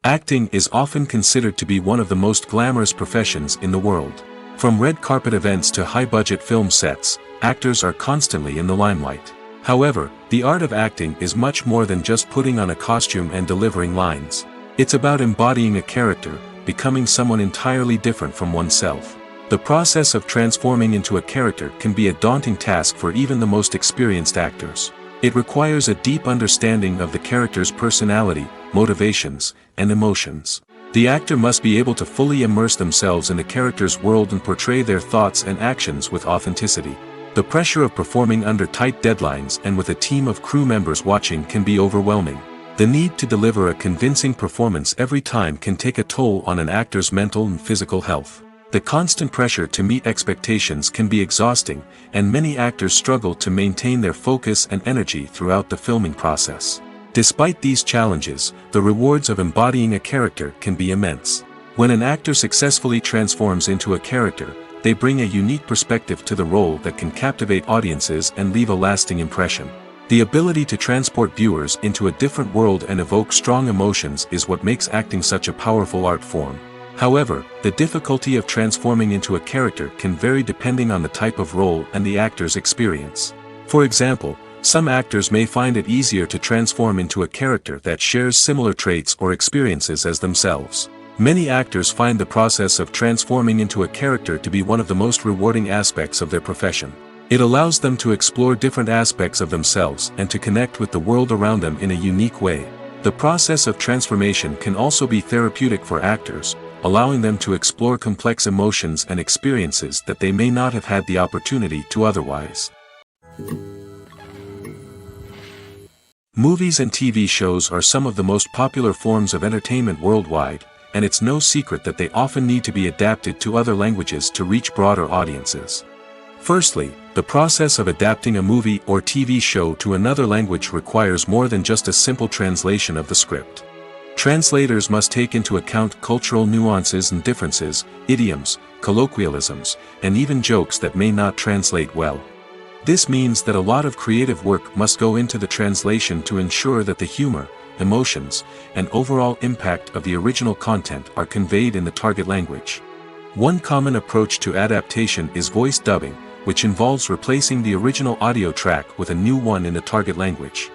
Acting is often considered to be one of the most glamorous professions in the world. From red carpet events to high-budget film sets, actors are constantly in the limelight. However, the art of acting is much more than just putting on a costume and delivering lines. It's about embodying a character, becoming someone entirely different from oneself. The process of transforming into a character can be a daunting task for even the most experienced actors. It requires a deep understanding of the character's personality, motivations, and emotions. The actor must be able to fully immerse themselves in the character's world and portray their thoughts and actions with authenticity. The pressure of performing under tight deadlines and with a team of crew members watching can be overwhelming. The need to deliver a convincing performance every time can take a toll on an actor's mental and physical health. The constant pressure to meet expectations can be exhausting, and many actors struggle to maintain their focus and energy throughout the filming process. Despite these challenges, the rewards of embodying a character can be immense. When an actor successfully transforms into a character, they bring a unique perspective to the role that can captivate audiences and leave a lasting impression. The ability to transport viewers into a different world and evoke strong emotions is what makes acting such a powerful art form. However, the difficulty of transforming into a character can vary depending on the type of role and the actor's experience. For example, some actors may find it easier to transform into a character that shares similar traits or experiences as themselves. Many actors find the process of transforming into a character to be one of the most rewarding aspects of their profession. It allows them to explore different aspects of themselves and to connect with the world around them in a unique way. The process of transformation can also be therapeutic for actors, allowing them to explore complex emotions and experiences that they may not have had the opportunity to otherwise. Movies and TV shows are some of the most popular forms of entertainment worldwide, and it's no secret that they often need to be adapted to other languages to reach broader audiences. Firstly, the process of adapting a movie or TV show to another language requires more than just a simple translation of the script. Translators must take into account cultural nuances and differences, idioms, colloquialisms, and even jokes that may not translate well. This means that a lot of creative work must go into the translation to ensure that the humor, emotions, and overall impact of the original content are conveyed in the target language. One common approach to adaptation is voice dubbing, which involves replacing the original audio track with a new one in the target language.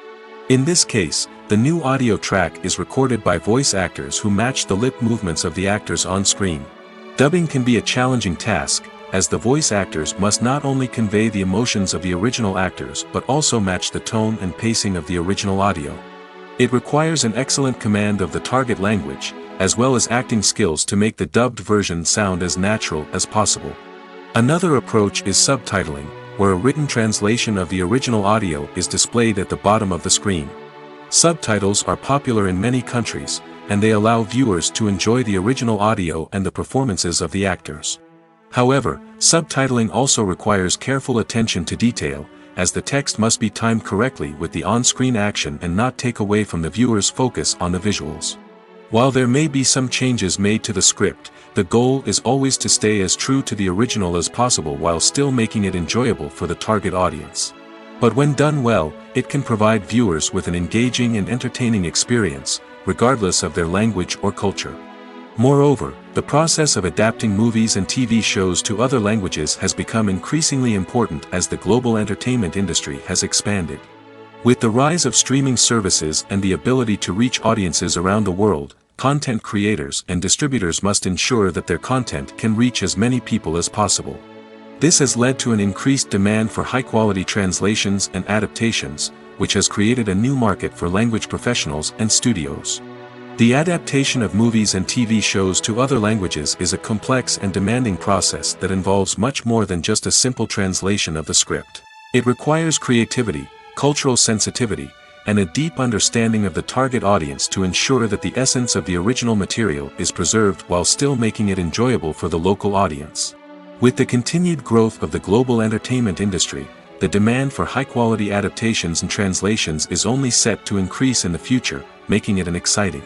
In this case, the new audio track is recorded by voice actors who match the lip movements of the actors on screen. Dubbing can be a challenging task, as the voice actors must not only convey the emotions of the original actors but also match the tone and pacing of the original audio. It requires an excellent command of the target language, as well as acting skills to make the dubbed version sound as natural as possible. Another approach is subtitling, where a written translation of the original audio is displayed at the bottom of the screen. Subtitles are popular in many countries, and they allow viewers to enjoy the original audio and the performances of the actors. However, subtitling also requires careful attention to detail, as the text must be timed correctly with the on-screen action and not take away from the viewer's focus on the visuals. While there may be some changes made to the script, the goal is always to stay as true to the original as possible while still making it enjoyable for the target audience. But when done well, it can provide viewers with an engaging and entertaining experience, regardless of their language or culture. Moreover, the process of adapting movies and TV shows to other languages has become increasingly important as the global entertainment industry has expanded. With the rise of streaming services and the ability to reach audiences around the world, content creators and distributors must ensure that their content can reach as many people as possible. This has led to an increased demand for high-quality translations and adaptations, which has created a new market for language professionals and studios. The adaptation of movies and TV shows to other languages is a complex and demanding process that involves much more than just a simple translation of the script. It requires creativity, cultural sensitivity, and a deep understanding of the target audience to ensure that the essence of the original material is preserved while still making it enjoyable for the local audience. With the continued growth of the global entertainment industry, the demand for high-quality adaptations and translations is only set to increase in the future, making it an exciting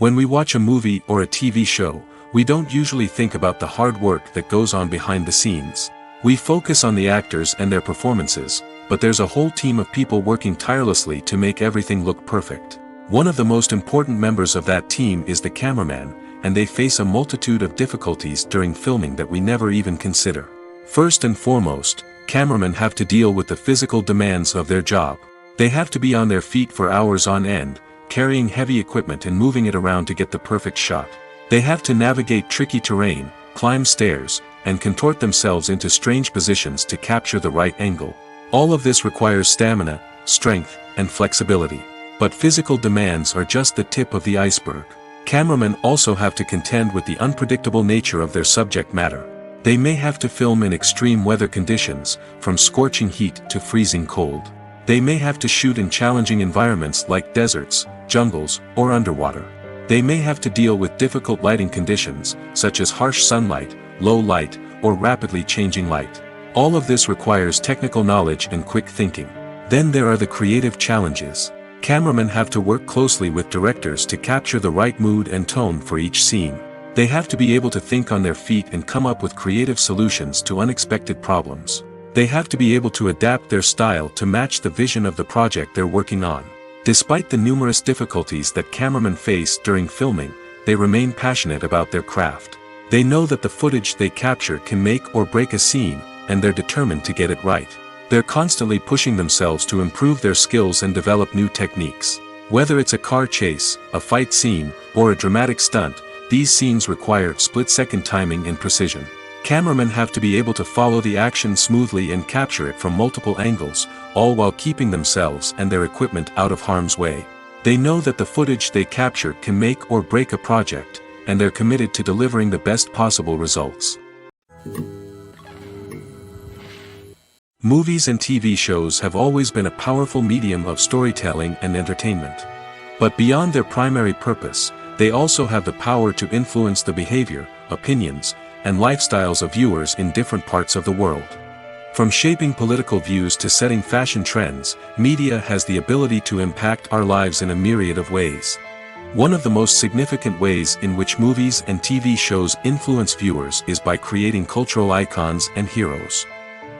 When we watch a movie or a TV show, we don't usually think about the hard work that goes on behind the scenes. We focus on the actors and their performances, but there's a whole team of people working tirelessly to make everything look perfect. One of the most important members of that team is the cameraman, and they face a multitude of difficulties during filming that we never even consider. First and foremost, cameramen have to deal with the physical demands of their job. They have to be on their feet for hours on end, carrying heavy equipment and moving it around to get the perfect shot. They have to navigate tricky terrain, climb stairs, and contort themselves into strange positions to capture the right angle. All of this requires stamina, strength, and flexibility. But physical demands are just the tip of the iceberg. Cameramen also have to contend with the unpredictable nature of their subject matter. They may have to film in extreme weather conditions, from scorching heat to freezing cold. They may have to shoot in challenging environments like deserts, jungles, or underwater. They may have to deal with difficult lighting conditions, such as harsh sunlight, low light, or rapidly changing light. All of this requires technical knowledge and quick thinking. Then there are the creative challenges. Cameramen have to work closely with directors to capture the right mood and tone for each scene. They have to be able to think on their feet and come up with creative solutions to unexpected problems. They have to be able to adapt their style to match the vision of the project they're working on. Despite the numerous difficulties that cameramen face during filming, they remain passionate about their craft. They know that the footage they capture can make or break a scene, and they're determined to get it right. They're constantly pushing themselves to improve their skills and develop new techniques. Whether it's a car chase, a fight scene, or a dramatic stunt, these scenes require split-second timing and precision. Cameramen have to be able to follow the action smoothly and capture it from multiple angles, all while keeping themselves and their equipment out of harm's way. They know that the footage they capture can make or break a project, and they're committed to delivering the best possible results. Movies and TV shows have always been a powerful medium of storytelling and entertainment. But beyond their primary purpose, they also have the power to influence the behavior, opinions, and lifestyles of viewers in different parts of the world. From shaping political views to setting fashion trends, media has the ability to impact our lives in a myriad of ways. One of the most significant ways in which movies and TV shows influence viewers is by creating cultural icons and heroes.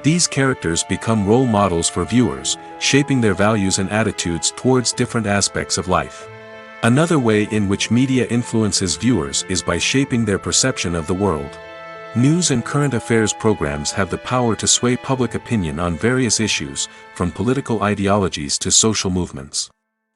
These characters become role models for viewers, shaping their values and attitudes towards different aspects of life. Another way in which media influences viewers is by shaping their perception of the world. News and current affairs programs have the power to sway public opinion on various issues, from political ideologies to social movements.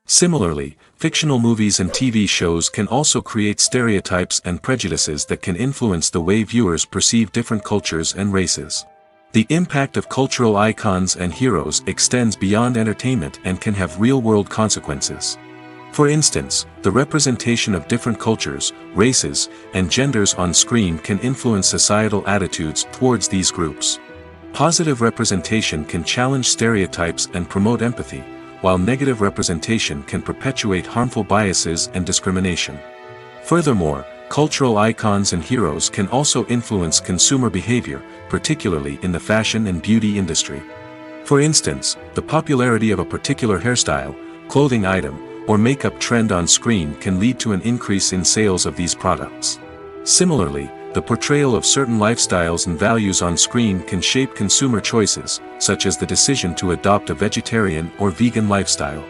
Similarly, fictional movies and TV shows can also create stereotypes and prejudices that can influence the way viewers perceive different cultures and races. The impact of cultural icons and heroes extends beyond entertainment and can have real-world consequences. For instance, the representation of different cultures, races, and genders on screen can influence societal attitudes towards these groups. Positive representation can challenge stereotypes and promote empathy, while negative representation can perpetuate harmful biases and discrimination. Furthermore, cultural icons and heroes can also influence consumer behavior, particularly in the fashion and beauty industry. For instance, the popularity of a particular hairstyle, clothing item, or makeup trend on screen can lead to an increase in sales of these products. Similarly, the portrayal of certain lifestyles and values on screen can shape consumer choices, such as the decision to adopt a vegetarian or vegan lifestyle.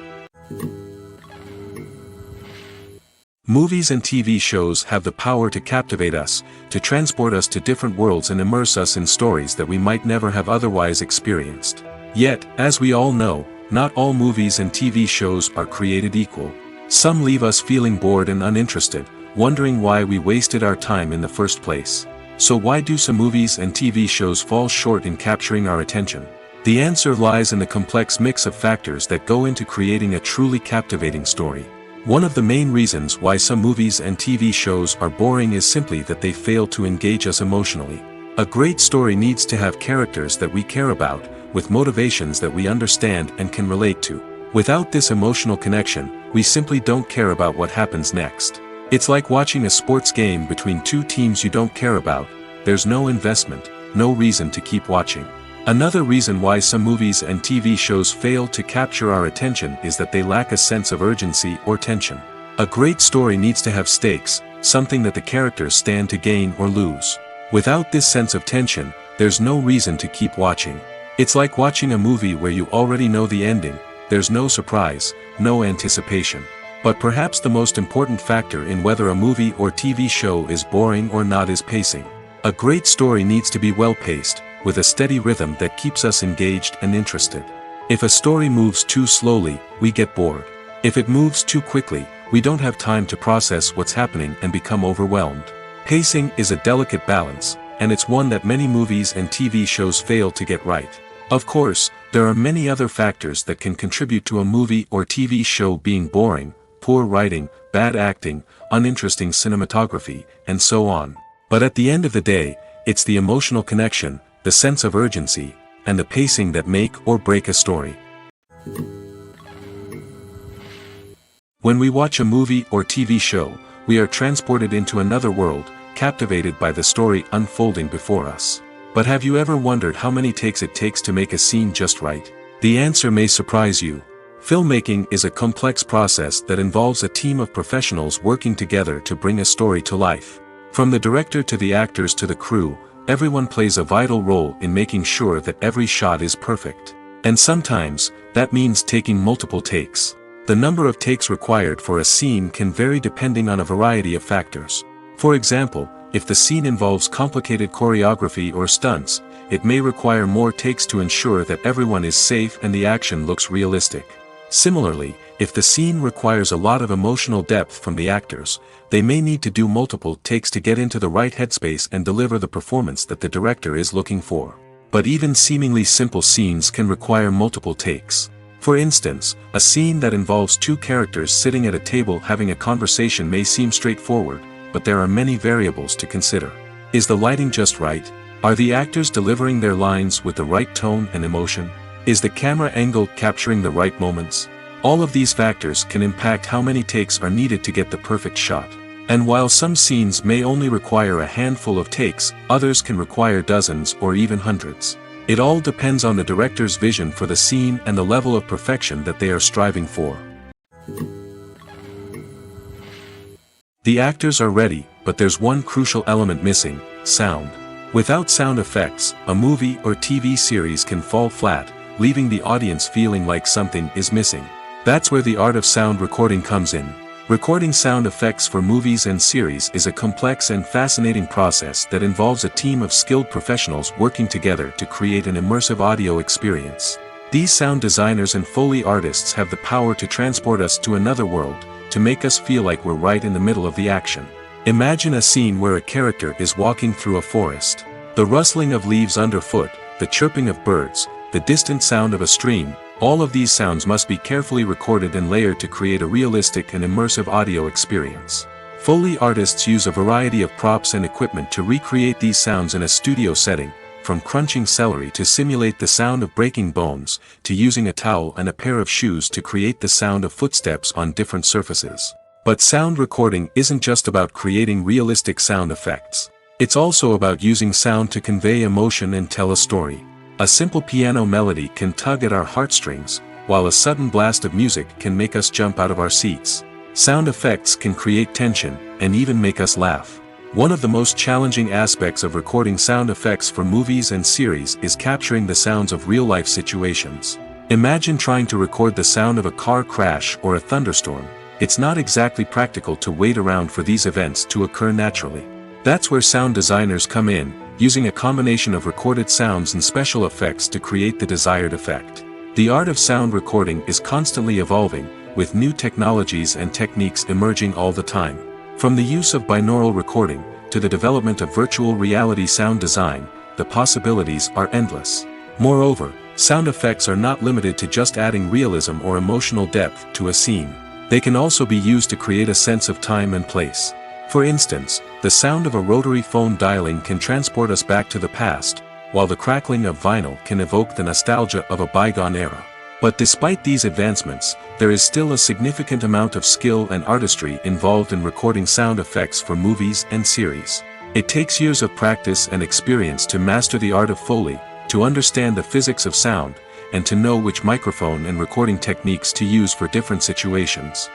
Movies and TV shows have the power to captivate us, to transport us to different worlds and immerse us in stories that we might never have otherwise experienced. Yet, as we all know, not all movies and TV shows are created equal. Some leave us feeling bored and uninterested, wondering why we wasted our time in the first place. So why do some movies and TV shows fall short in capturing our attention? The answer lies in the complex mix of factors that go into creating a truly captivating story. One of the main reasons why some movies and TV shows are boring is simply that they fail to engage us emotionally. A great story needs to have characters that we care about, with motivations that we understand and can relate to. Without this emotional connection, we simply don't care about what happens next. It's like watching a sports game between two teams you don't care about. There's no investment, no reason to keep watching. Another reason why some movies and TV shows fail to capture our attention is that they lack a sense of urgency or tension. A great story needs to have stakes, something that the characters stand to gain or lose. Without this sense of tension, there's no reason to keep watching. It's like watching a movie where you already know the ending, there's no surprise, no anticipation. But perhaps the most important factor in whether a movie or TV show is boring or not is pacing. A great story needs to be well-paced, with a steady rhythm that keeps us engaged and interested. If a story moves too slowly, we get bored. If it moves too quickly, we don't have time to process what's happening and become overwhelmed. Pacing is a delicate balance, and it's one that many movies and TV shows fail to get right. Of course, there are many other factors that can contribute to a movie or TV show being boring: poor writing, bad acting, uninteresting cinematography, and so on. But at the end of the day, it's the emotional connection, the sense of urgency, and the pacing that make or break a story. When we watch a movie or TV show, we are transported into another world, captivated by the story unfolding before us. But have you ever wondered how many takes it takes to make a scene just right? The answer may surprise you. Filmmaking is a complex process that involves a team of professionals working together to bring a story to life. From the director to the actors to the crew, everyone plays a vital role in making sure that every shot is perfect. And sometimes, that means taking multiple takes. The number of takes required for a scene can vary depending on a variety of factors. For example, if the scene involves complicated choreography or stunts, it may require more takes to ensure that everyone is safe and the action looks realistic. Similarly, if the scene requires a lot of emotional depth from the actors, they may need to do multiple takes to get into the right headspace and deliver the performance that the director is looking for. But even seemingly simple scenes can require multiple takes. For instance, a scene that involves two characters sitting at a table having a conversation may seem straightforward, but there are many variables to consider. Is the lighting just right? Are the actors delivering their lines with the right tone and emotion? Is the camera angle capturing the right moments? All of these factors can impact how many takes are needed to get the perfect shot. And while some scenes may only require a handful of takes, others can require dozens or even hundreds. It all depends on the director's vision for the scene and the level of perfection that they are striving for. The actors are ready, but there's one crucial element missing: sound. Without sound effects, a movie or TV series can fall flat, leaving the audience feeling like something is missing. That's where the art of sound recording comes in. Recording sound effects for movies and series is a complex and fascinating process that involves a team of skilled professionals working together to create an immersive audio experience. These sound designers and Foley artists have the power to transport us to another world, to make us feel like we're right in the middle of the action. Imagine a scene where a character is walking through a forest. The rustling of leaves underfoot, the chirping of birds, the distant sound of a stream, all of these sounds must be carefully recorded and layered to create a realistic and immersive audio experience. Foley artists use a variety of props and equipment to recreate these sounds in a studio setting, from crunching celery to simulate the sound of breaking bones, to using a towel and a pair of shoes to create the sound of footsteps on different surfaces. But sound recording isn't just about creating realistic sound effects. It's also about using sound to convey emotion and tell a story. A simple piano melody can tug at our heartstrings, while a sudden blast of music can make us jump out of our seats. Sound effects can create tension, and even make us laugh. One of the most challenging aspects of recording sound effects for movies and series is capturing the sounds of real-life situations. Imagine trying to record the sound of a car crash or a thunderstorm. It's not exactly practical to wait around for these events to occur naturally. That's where sound designers come in, using a combination of recorded sounds and special effects to create the desired effect. The art of sound recording is constantly evolving, with new technologies and techniques emerging all the time. From the use of binaural recording, to the development of virtual reality sound design, the possibilities are endless. Moreover, sound effects are not limited to just adding realism or emotional depth to a scene. They can also be used to create a sense of time and place. For instance, the sound of a rotary phone dialing can transport us back to the past, while the crackling of vinyl can evoke the nostalgia of a bygone era. But despite these advancements, there is still a significant amount of skill and artistry involved in recording sound effects for movies and series. It takes years of practice and experience to master the art of Foley, to understand the physics of sound, and to know which microphone and recording techniques to use for different situations.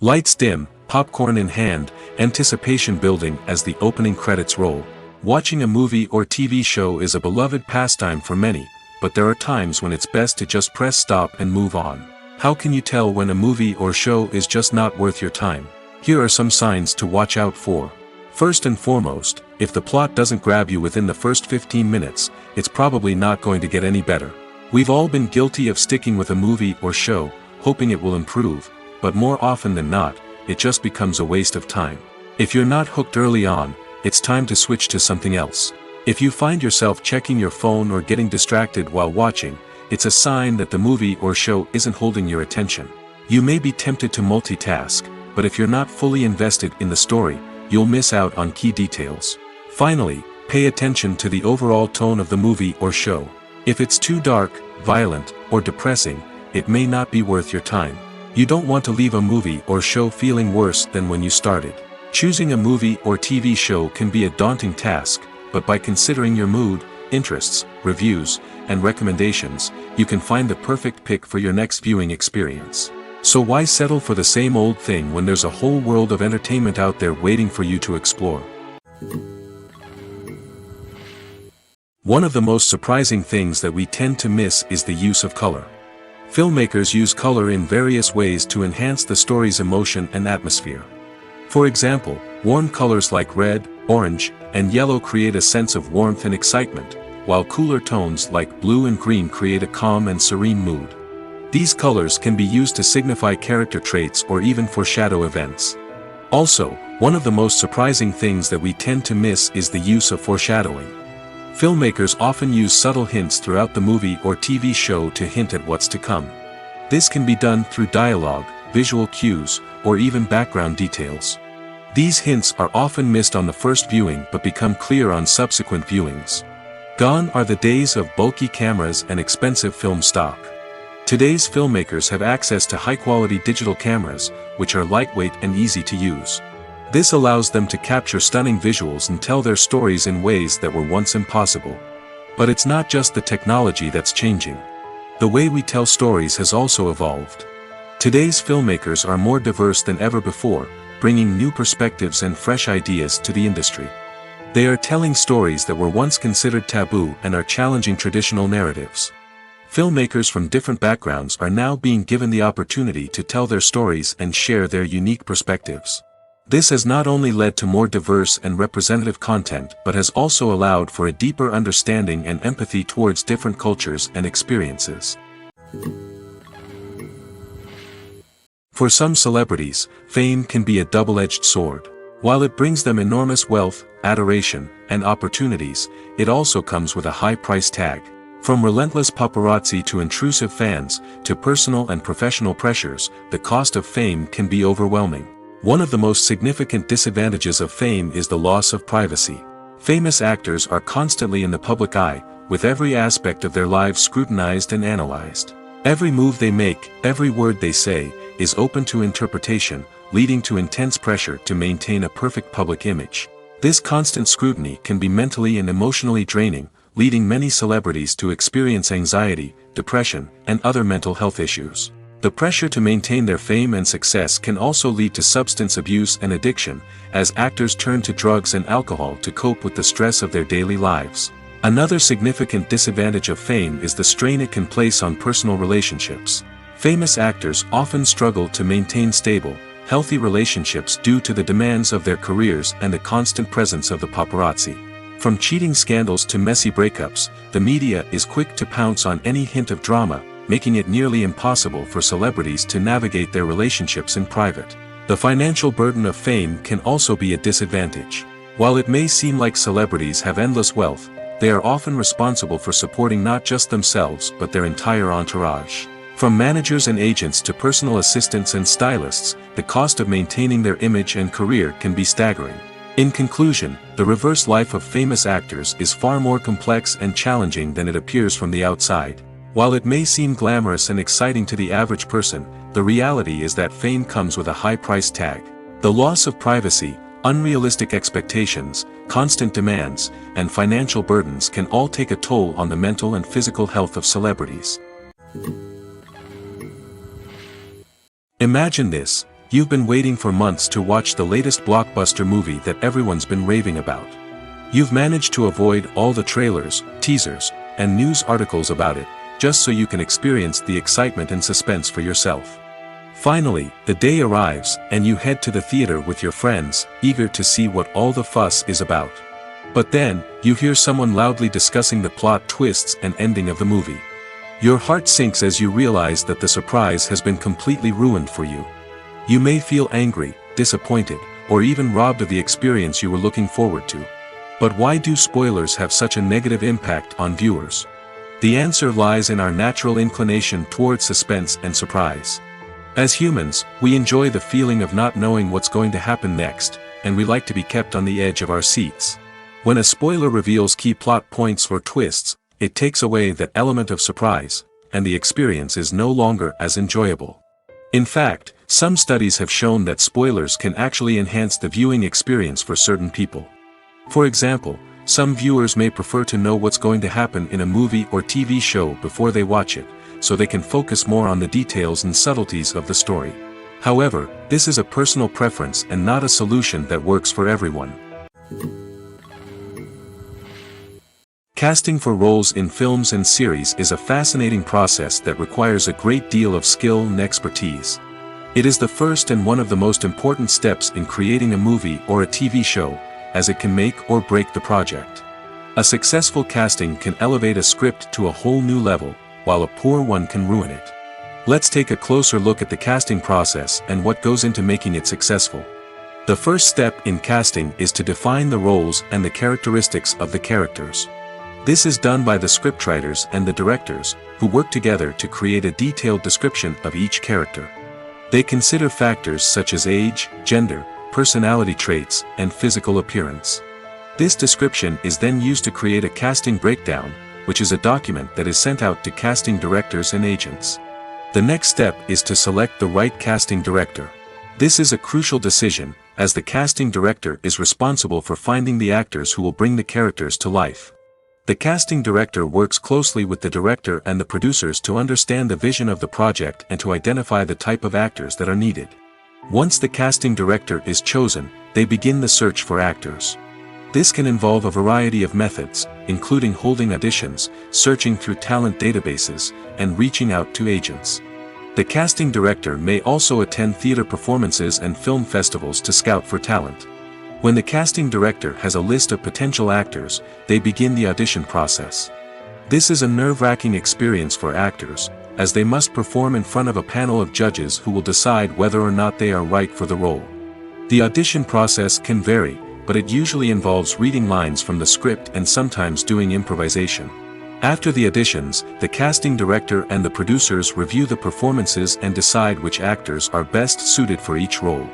Lights dim, popcorn in hand, anticipation building as the opening credits roll. Watching a movie or TV show is a beloved pastime for many, but there are times when it's best to just press stop and move on. How can you tell when a movie or show is just not worth your time? Here are some signs to watch out for. First and foremost, if the plot doesn't grab you within the first 15 minutes, it's probably not going to get any better. We've all been guilty of sticking with a movie or show, hoping it will improve, but more often than not, it just becomes a waste of time. If you're not hooked early on, it's time to switch to something else. If you find yourself checking your phone or getting distracted while watching, it's a sign that the movie or show isn't holding your attention. You may be tempted to multitask, but if you're not fully invested in the story, you'll miss out on key details. Finally, pay attention to the overall tone of the movie or show. If it's too dark, violent, or depressing, it may not be worth your time. You don't want to leave a movie or show feeling worse than when you started. Choosing a movie or TV show can be a daunting task, but by considering your mood, interests, reviews, and recommendations, you can find the perfect pick for your next viewing experience. So why settle for the same old thing when there's a whole world of entertainment out there waiting for you to explore? One of the most surprising things that we tend to miss is the use of color. Filmmakers use color in various ways to enhance the story's emotion and atmosphere. For example, warm colors like red, orange, and yellow create a sense of warmth and excitement, while cooler tones like blue and green create a calm and serene mood. These colors can be used to signify character traits or even foreshadow events. Also, one of the most surprising things that we tend to miss is the use of foreshadowing. Filmmakers often use subtle hints throughout the movie or TV show to hint at what's to come. This can be done through dialogue, visual cues, or even background details. These hints are often missed on the first viewing but become clear on subsequent viewings. Gone are the days of bulky cameras and expensive film stock. Today's filmmakers have access to high-quality digital cameras, which are lightweight and easy to use. This allows them to capture stunning visuals and tell their stories in ways that were once impossible. But it's not just the technology that's changing. The way we tell stories has also evolved. Today's filmmakers are more diverse than ever before, bringing new perspectives and fresh ideas to the industry. They are telling stories that were once considered taboo and are challenging traditional narratives. Filmmakers from different backgrounds are now being given the opportunity to tell their stories and share their unique perspectives. This has not only led to more diverse and representative content but has also allowed for a deeper understanding and empathy towards different cultures and experiences. For some celebrities, fame can be a double-edged sword. While it brings them enormous wealth, adoration, and opportunities, it also comes with a high price tag. From relentless paparazzi to intrusive fans, to personal and professional pressures, the cost of fame can be overwhelming. One of the most significant disadvantages of fame is the loss of privacy. Famous actors are constantly in the public eye, with every aspect of their lives scrutinized and analyzed. Every move they make, every word they say, is open to interpretation, leading to intense pressure to maintain a perfect public image. This constant scrutiny can be mentally and emotionally draining, leading many celebrities to experience anxiety, depression, and other mental health issues. The pressure to maintain their fame and success can also lead to substance abuse and addiction, as actors turn to drugs and alcohol to cope with the stress of their daily lives. Another significant disadvantage of fame is the strain it can place on personal relationships. Famous actors often struggle to maintain stable, healthy relationships due to the demands of their careers and the constant presence of the paparazzi. From cheating scandals to messy breakups, the media is quick to pounce on any hint of drama, making it nearly impossible for celebrities to navigate their relationships in private. The financial burden of fame can also be a disadvantage. While it may seem like celebrities have endless wealth, they are often responsible for supporting not just themselves but their entire entourage. From managers and agents to personal assistants and stylists, the cost of maintaining their image and career can be staggering. In conclusion, the reverse life of famous actors is far more complex and challenging than it appears from the outside. While it may seem glamorous and exciting to the average person, the reality is that fame comes with a high price tag. The loss of privacy, unrealistic expectations, constant demands, and financial burdens can all take a toll on the mental and physical health of celebrities. Imagine this: You've been waiting for months to watch the latest blockbuster movie that everyone's been raving about. You've managed to avoid all the trailers, teasers, and news articles about it, just so you can experience the excitement and suspense for yourself. Finally, the day arrives, and you head to the theater with your friends, eager to see what all the fuss is about. But then, you hear someone loudly discussing the plot twists and ending of the movie. Your heart sinks as you realize that the surprise has been completely ruined for you. You may feel angry, disappointed, or even robbed of the experience you were looking forward to. But why do spoilers have such a negative impact on viewers? The answer lies in our natural inclination toward suspense and surprise. As humans, we enjoy the feeling of not knowing what's going to happen next, and we like to be kept on the edge of our seats. When a spoiler reveals key plot points or twists, it takes away that element of surprise, and the experience is no longer as enjoyable. In fact, some studies have shown that spoilers can actually enhance the viewing experience for certain people. For example, some viewers may prefer to know what's going to happen in a movie or TV show before they watch it, so they can focus more on the details and subtleties of the story. However, this is a personal preference and not a solution that works for everyone. Casting for roles in films and series is a fascinating process that requires a great deal of skill and expertise. It is the first and one of the most important steps in creating a movie or a TV show, as it can make or break the project. A successful casting can elevate a script to a whole new level, while a poor one can ruin it. Let's take a closer look at the casting process and what goes into making it successful. The first step in casting is to define the roles and the characteristics of the characters. This is done by the scriptwriters and the directors, who work together to create a detailed description of each character. They consider factors such as age, gender, personality traits, and physical appearance. This description is then used to create a casting breakdown, which is a document that is sent out to casting directors and agents. The next step is to select the right casting director. This is a crucial decision, as the casting director is responsible for finding the actors who will bring the characters to life. The casting director works closely with the director and the producers to understand the vision of the project and to identify the type of actors that are needed. Once the casting director is chosen, they begin the search for actors. This can involve a variety of methods, including holding auditions, searching through talent databases, and reaching out to agents. The casting director may also attend theater performances and film festivals to scout for talent. When the casting director has a list of potential actors, they begin the audition process. This is a nerve-wracking experience for actors, as they must perform in front of a panel of judges who will decide whether or not they are right for the role. The audition process can vary, but it usually involves reading lines from the script and sometimes doing improvisation. After the auditions, the casting director and the producers review the performances and decide which actors are best suited for each role.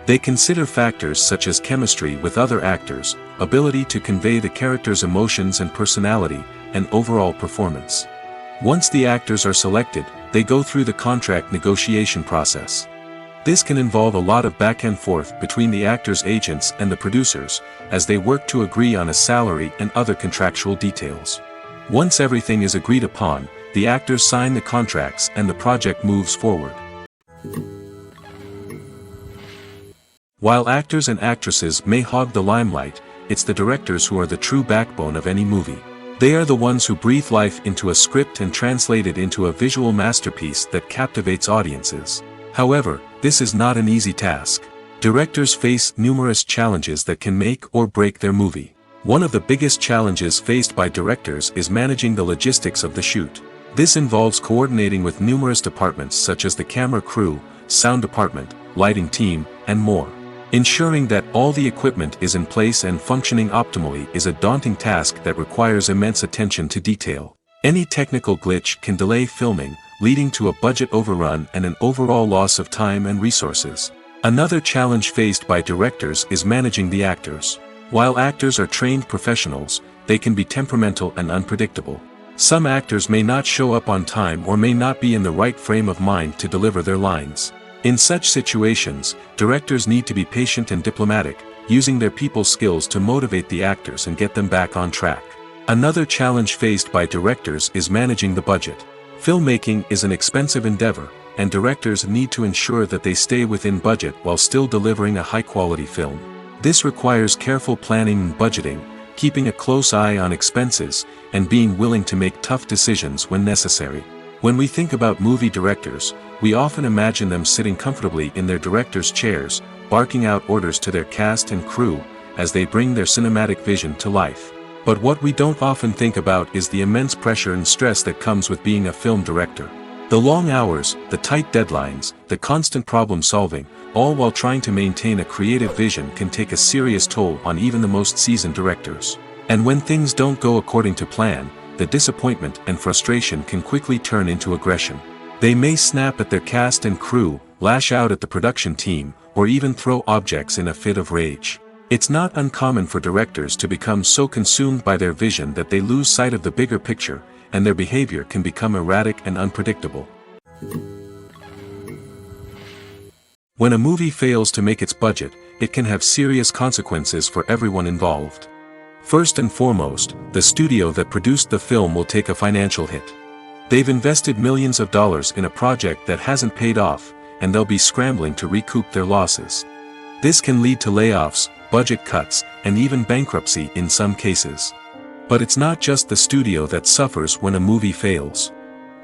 They consider factors such as chemistry with other actors, ability to convey the character's emotions and personality, and overall performance. Once the actors are selected, they go through the contract negotiation process. This can involve a lot of back and forth between the actors' agents and the producers, as they work to agree on a salary and other contractual details. Once everything is agreed upon, the actors sign the contracts and the project moves forward. While actors and actresses may hog the limelight, it's the directors who are the true backbone of any movie. They are the ones who breathe life into a script and translate it into a visual masterpiece that captivates audiences. However, this is not an easy task. Directors face numerous challenges that can make or break their movie. One of the biggest challenges faced by directors is managing the logistics of the shoot. This involves coordinating with numerous departments such as the camera crew, sound department, lighting team, and more. Ensuring that all the equipment is in place and functioning optimally is a daunting task that requires immense attention to detail. Any technical glitch can delay filming, leading to a budget overrun and an overall loss of time and resources. Another challenge faced by directors is managing the actors. While actors are trained professionals, they can be temperamental and unpredictable. Some actors may not show up on time or may not be in the right frame of mind to deliver their lines. In such situations, directors need to be patient and diplomatic, using their people skills to motivate the actors and get them back on track. Another challenge faced by directors is managing the budget. Filmmaking is an expensive endeavor, and directors need to ensure that they stay within budget while still delivering a high-quality film. This requires careful planning and budgeting, keeping a close eye on expenses, and being willing to make tough decisions when necessary. When we think about movie directors, we often imagine them sitting comfortably in their director's chairs, barking out orders to their cast and crew, as they bring their cinematic vision to life. But what we don't often think about is the immense pressure and stress that comes with being a film director. The long hours, the tight deadlines, the constant problem solving, all while trying to maintain a creative vision can take a serious toll on even the most seasoned directors. And when things don't go according to plan, the disappointment and frustration can quickly turn into aggression. They may snap at their cast and crew, lash out at the production team, or even throw objects in a fit of rage. It's not uncommon for directors to become so consumed by their vision that they lose sight of the bigger picture, and their behavior can become erratic and unpredictable. When a movie fails to make its budget, it can have serious consequences for everyone involved. First and foremost, the studio that produced the film will take a financial hit. They've invested millions of dollars in a project that hasn't paid off, and they'll be scrambling to recoup their losses. This can lead to layoffs, budget cuts, and even bankruptcy in some cases. But it's not just the studio that suffers when a movie fails.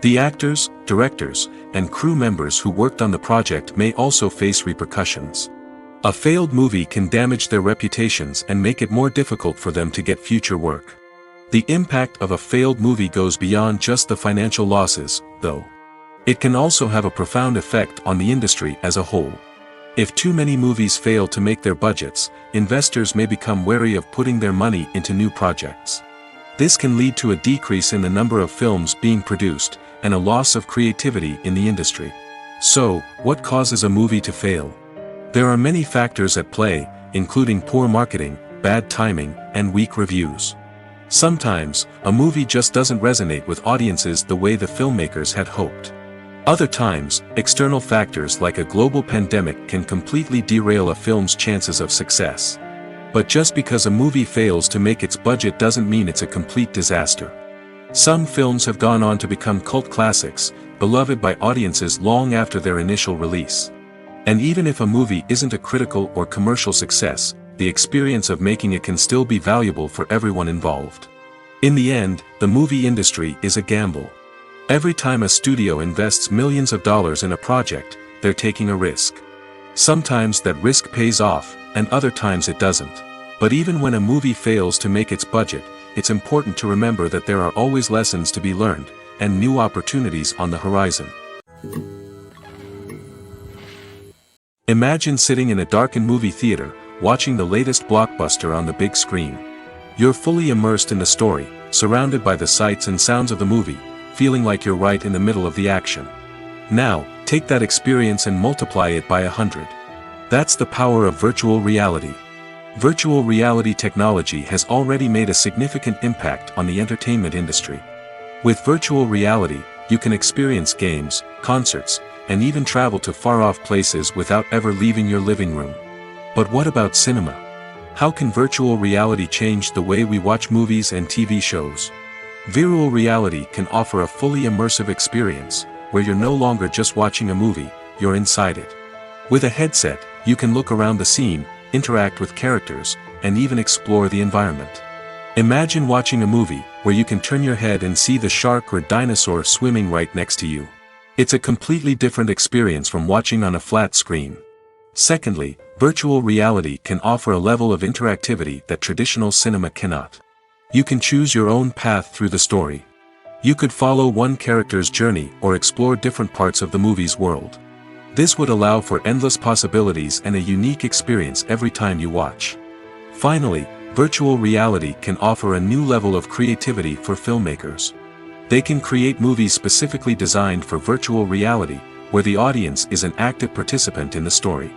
The actors, directors, and crew members who worked on the project may also face repercussions. A failed movie can damage their reputations and make it more difficult for them to get future work. The impact of a failed movie goes beyond just the financial losses, though. It can also have a profound effect on the industry as a whole. If too many movies fail to make their budgets, investors may become wary of putting their money into new projects. This can lead to a decrease in the number of films being produced, and a loss of creativity in the industry. So, what causes a movie to fail? There are many factors at play, including poor marketing, bad timing, and weak reviews. Sometimes, a movie just doesn't resonate with audiences the way the filmmakers had hoped. Other times, external factors like a global pandemic can completely derail a film's chances of success. But just because a movie fails to make its budget doesn't mean it's a complete disaster. Some films have gone on to become cult classics, beloved by audiences long after their initial release. And even if a movie isn't a critical or commercial success, the experience of making it can still be valuable for everyone involved. In the end, the movie industry is a gamble. Every time a studio invests millions of dollars in a project, they're taking a risk. Sometimes that risk pays off, and other times it doesn't. But even when a movie fails to make its budget, it's important to remember that there are always lessons to be learned, and new opportunities on the horizon. Imagine sitting in a darkened movie theater, watching the latest blockbuster on the big screen. You're fully immersed in the story, surrounded by the sights and sounds of the movie, feeling like you're right in the middle of the action. Now, take that experience and multiply it by 100. That's the power of virtual reality. Virtual reality technology has already made a significant impact on the entertainment industry. With virtual reality, you can experience games, concerts, and even travel to far-off places without ever leaving your living room. But what about cinema? How can virtual reality change the way we watch movies and TV shows? Virtual reality can offer a fully immersive experience, where you're no longer just watching a movie, you're inside it. With a headset, you can look around the scene, interact with characters, and even explore the environment. Imagine watching a movie, where you can turn your head and see the shark or dinosaur swimming right next to you. It's a completely different experience from watching on a flat screen. Secondly, virtual reality can offer a level of interactivity that traditional cinema cannot. You can choose your own path through the story. You could follow one character's journey or explore different parts of the movie's world. This would allow for endless possibilities and a unique experience every time you watch. Finally, virtual reality can offer a new level of creativity for filmmakers. They can create movies specifically designed for virtual reality, where the audience is an active participant in the story.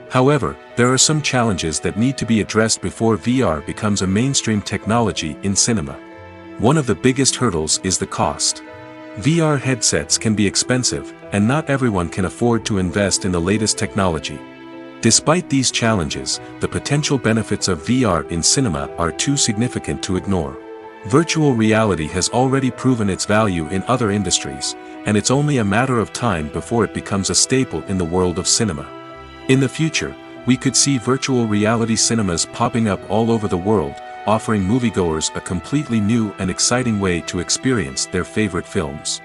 However, there are some challenges that need to be addressed before VR becomes a mainstream technology in cinema. One of the biggest hurdles is the cost. VR headsets can be expensive, and not everyone can afford to invest in the latest technology. Despite these challenges, the potential benefits of VR in cinema are too significant to ignore. Virtual reality has already proven its value in other industries, and it's only a matter of time before it becomes a staple in the world of cinema. In the future, we could see virtual reality cinemas popping up all over the world, offering moviegoers a completely new and exciting way to experience their favorite films.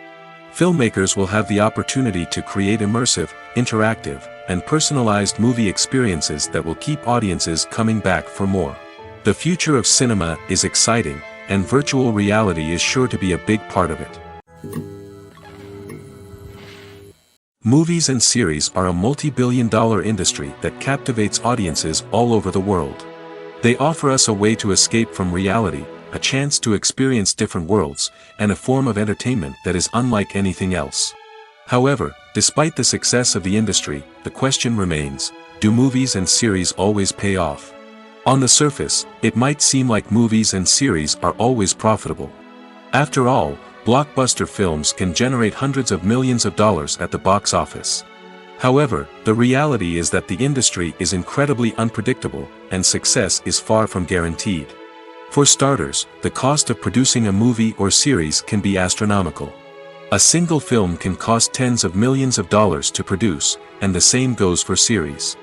Filmmakers will have the opportunity to create immersive, interactive, and personalized movie experiences that will keep audiences coming back for more. The future of cinema is exciting, and virtual reality is sure to be a big part of it. Movies and series are a multi-billion-dollar industry that captivates audiences all over the world. They offer us a way to escape from reality, a chance to experience different worlds, and a form of entertainment that is unlike anything else. However, despite the success of the industry, the question remains, do movies and series always pay off? On the surface, it might seem like movies and series are always profitable. After all, blockbuster films can generate hundreds of millions of dollars at the box office. However, the reality is that the industry is incredibly unpredictable, and success is far from guaranteed. For starters, the cost of producing a movie or series can be astronomical. A single film can cost tens of millions of dollars to produce, and the same goes for series.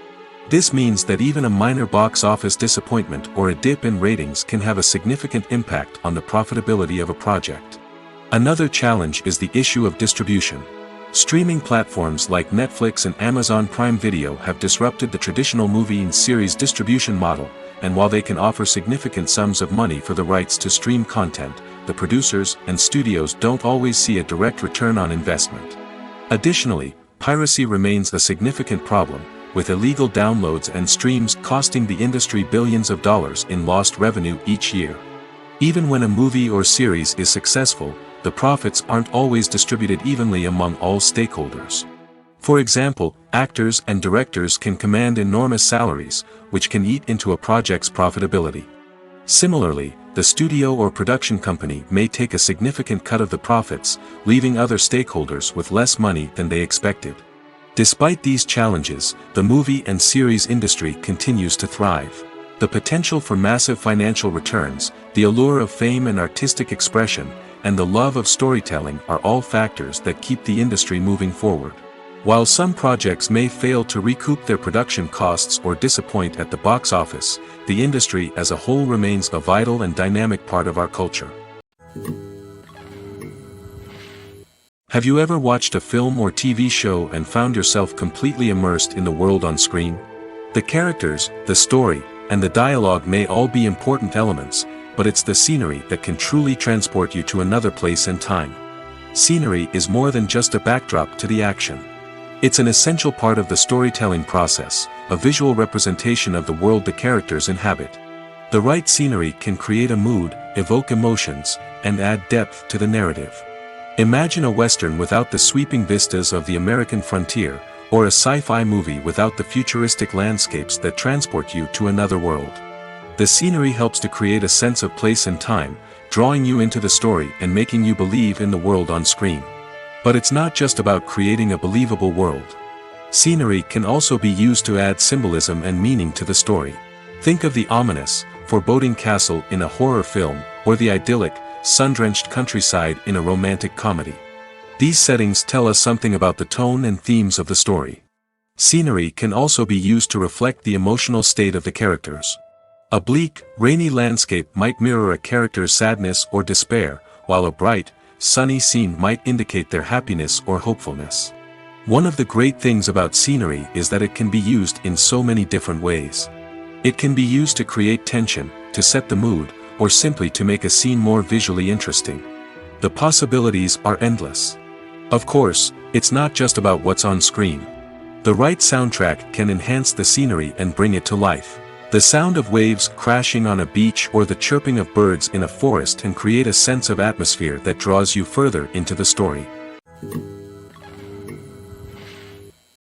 This means that even a minor box office disappointment or a dip in ratings can have a significant impact on the profitability of a project. Another challenge is the issue of distribution. Streaming platforms like Netflix and Amazon Prime Video have disrupted the traditional movie and series distribution model, and while they can offer significant sums of money for the rights to stream content, the producers and studios don't always see a direct return on investment. Additionally, piracy remains a significant problem, with illegal downloads and streams costing the industry billions of dollars in lost revenue each year. Even when a movie or series is successful, the profits aren't always distributed evenly among all stakeholders. For example, actors and directors can command enormous salaries, which can eat into a project's profitability. Similarly, the studio or production company may take a significant cut of the profits, leaving other stakeholders with less money than they expected. Despite these challenges, the movie and series industry continues to thrive. The potential for massive financial returns, the allure of fame and artistic expression, and the love of storytelling are all factors that keep the industry moving forward. While some projects may fail to recoup their production costs or disappoint at the box office, the industry as a whole remains a vital and dynamic part of our culture. Have you ever watched a film or TV show and found yourself completely immersed in the world on screen? The characters, the story, and the dialogue may all be important elements, but it's the scenery that can truly transport you to another place and time. Scenery is more than just a backdrop to the action. It's an essential part of the storytelling process, a visual representation of the world the characters inhabit. The right scenery can create a mood, evoke emotions, and add depth to the narrative. Imagine a Western without the sweeping vistas of the American frontier, or a sci-fi movie without the futuristic landscapes that transport you to another world. The scenery helps to create a sense of place and time, drawing you into the story and making you believe in the world on screen. But it's not just about creating a believable world. Scenery can also be used to add symbolism and meaning to the story. Think of the ominous, foreboding castle in a horror film, or the idyllic, sun-drenched countryside in a romantic comedy. These settings tell us something about the tone and themes of the story. Scenery can also be used to reflect the emotional state of the characters. A bleak, rainy landscape might mirror a character's sadness or despair, while a bright, sunny scene might indicate their happiness or hopefulness. One of the great things about scenery is that it can be used in so many different ways. It can be used to create tension, to set the mood, or simply to make a scene more visually interesting. The possibilities are endless. Of course, it's not just about what's on screen. The right soundtrack can enhance the scenery and bring it to life. The sound of waves crashing on a beach or the chirping of birds in a forest can create a sense of atmosphere that draws you further into the story.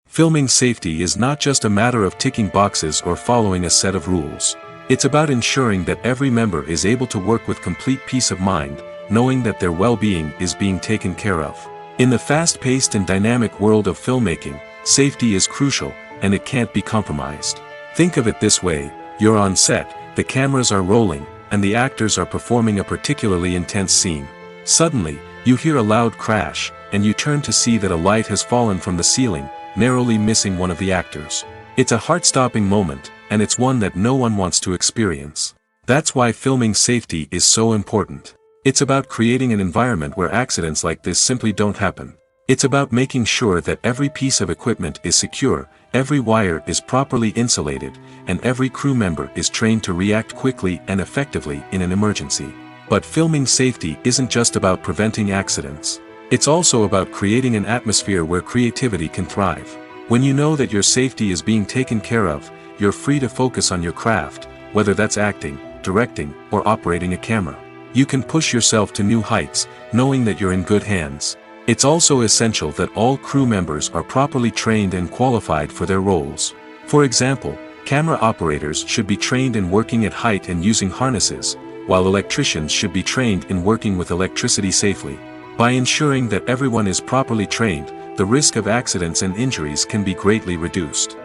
Filming safety is not just a matter of ticking boxes or following a set of rules. It's about ensuring that every member is able to work with complete peace of mind, knowing that their well-being is being taken care of. In the fast-paced and dynamic world of filmmaking, safety is crucial, and it can't be compromised. Think of it this way: you're on set, the cameras are rolling, and the actors are performing a particularly intense scene. Suddenly, you hear a loud crash, and you turn to see that a light has fallen from the ceiling, narrowly missing one of the actors. It's a heart-stopping moment, and it's one that no one wants to experience. That's why filming safety is so important. It's about creating an environment where accidents like this simply don't happen. It's about making sure that every piece of equipment is secure, every wire is properly insulated, and every crew member is trained to react quickly and effectively in an emergency. But filming safety isn't just about preventing accidents. It's also about creating an atmosphere where creativity can thrive. When you know that your safety is being taken care of, you're free to focus on your craft, whether that's acting, directing, or operating a camera. You can push yourself to new heights, knowing that you're in good hands. It's also essential that all crew members are properly trained and qualified for their roles. For example, camera operators should be trained in working at height and using harnesses, while electricians should be trained in working with electricity safely. By ensuring that everyone is properly trained, the risk of accidents and injuries can be greatly reduced.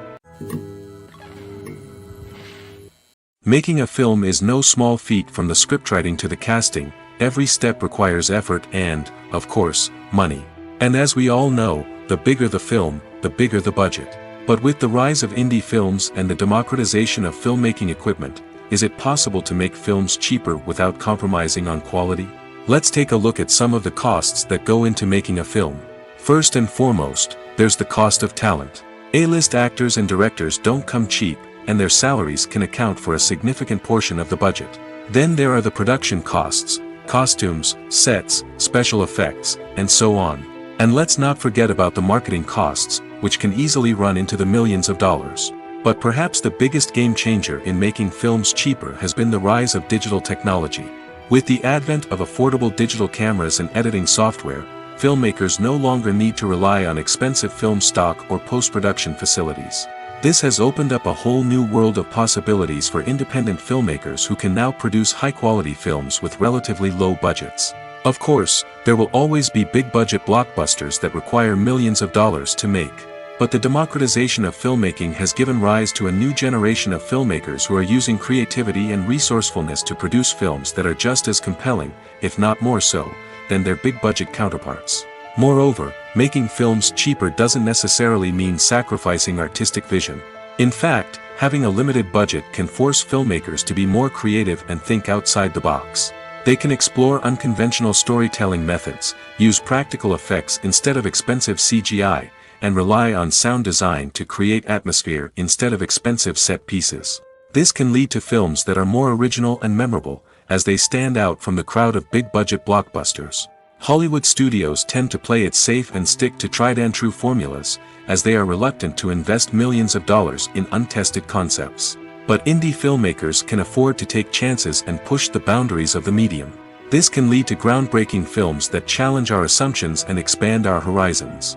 Making a film is no small feat. From the scriptwriting to the casting, every step requires effort and, of course, money. And as we all know, the bigger the film, the bigger the budget. But with the rise of indie films and the democratization of filmmaking equipment, is it possible to make films cheaper without compromising on quality? Let's take a look at some of the costs that go into making a film. First and foremost, there's the cost of talent. A-list actors and directors don't come cheap, and their salaries can account for a significant portion of the budget. Then there are the production costs, costumes, sets, special effects, and so on. And let's not forget about the marketing costs, which can easily run into the millions of dollars. But perhaps the biggest game changer in making films cheaper has been the rise of digital technology. With the advent of affordable digital cameras and editing software, filmmakers no longer need to rely on expensive film stock or post-production facilities. This has opened up a whole new world of possibilities for independent filmmakers who can now produce high-quality films with relatively low budgets. Of course, there will always be big-budget blockbusters that require millions of dollars to make. But the democratization of filmmaking has given rise to a new generation of filmmakers who are using creativity and resourcefulness to produce films that are just as compelling, if not more so, than their big-budget counterparts. Moreover, making films cheaper doesn't necessarily mean sacrificing artistic vision. In fact, having a limited budget can force filmmakers to be more creative and think outside the box. They can explore unconventional storytelling methods, use practical effects instead of expensive CGI, and rely on sound design to create atmosphere instead of expensive set pieces. This can lead to films that are more original and memorable, as they stand out from the crowd of big-budget blockbusters. Hollywood studios tend to play it safe and stick to tried-and-true formulas, as they are reluctant to invest millions of dollars in untested concepts. But indie filmmakers can afford to take chances and push the boundaries of the medium. This can lead to groundbreaking films that challenge our assumptions and expand our horizons.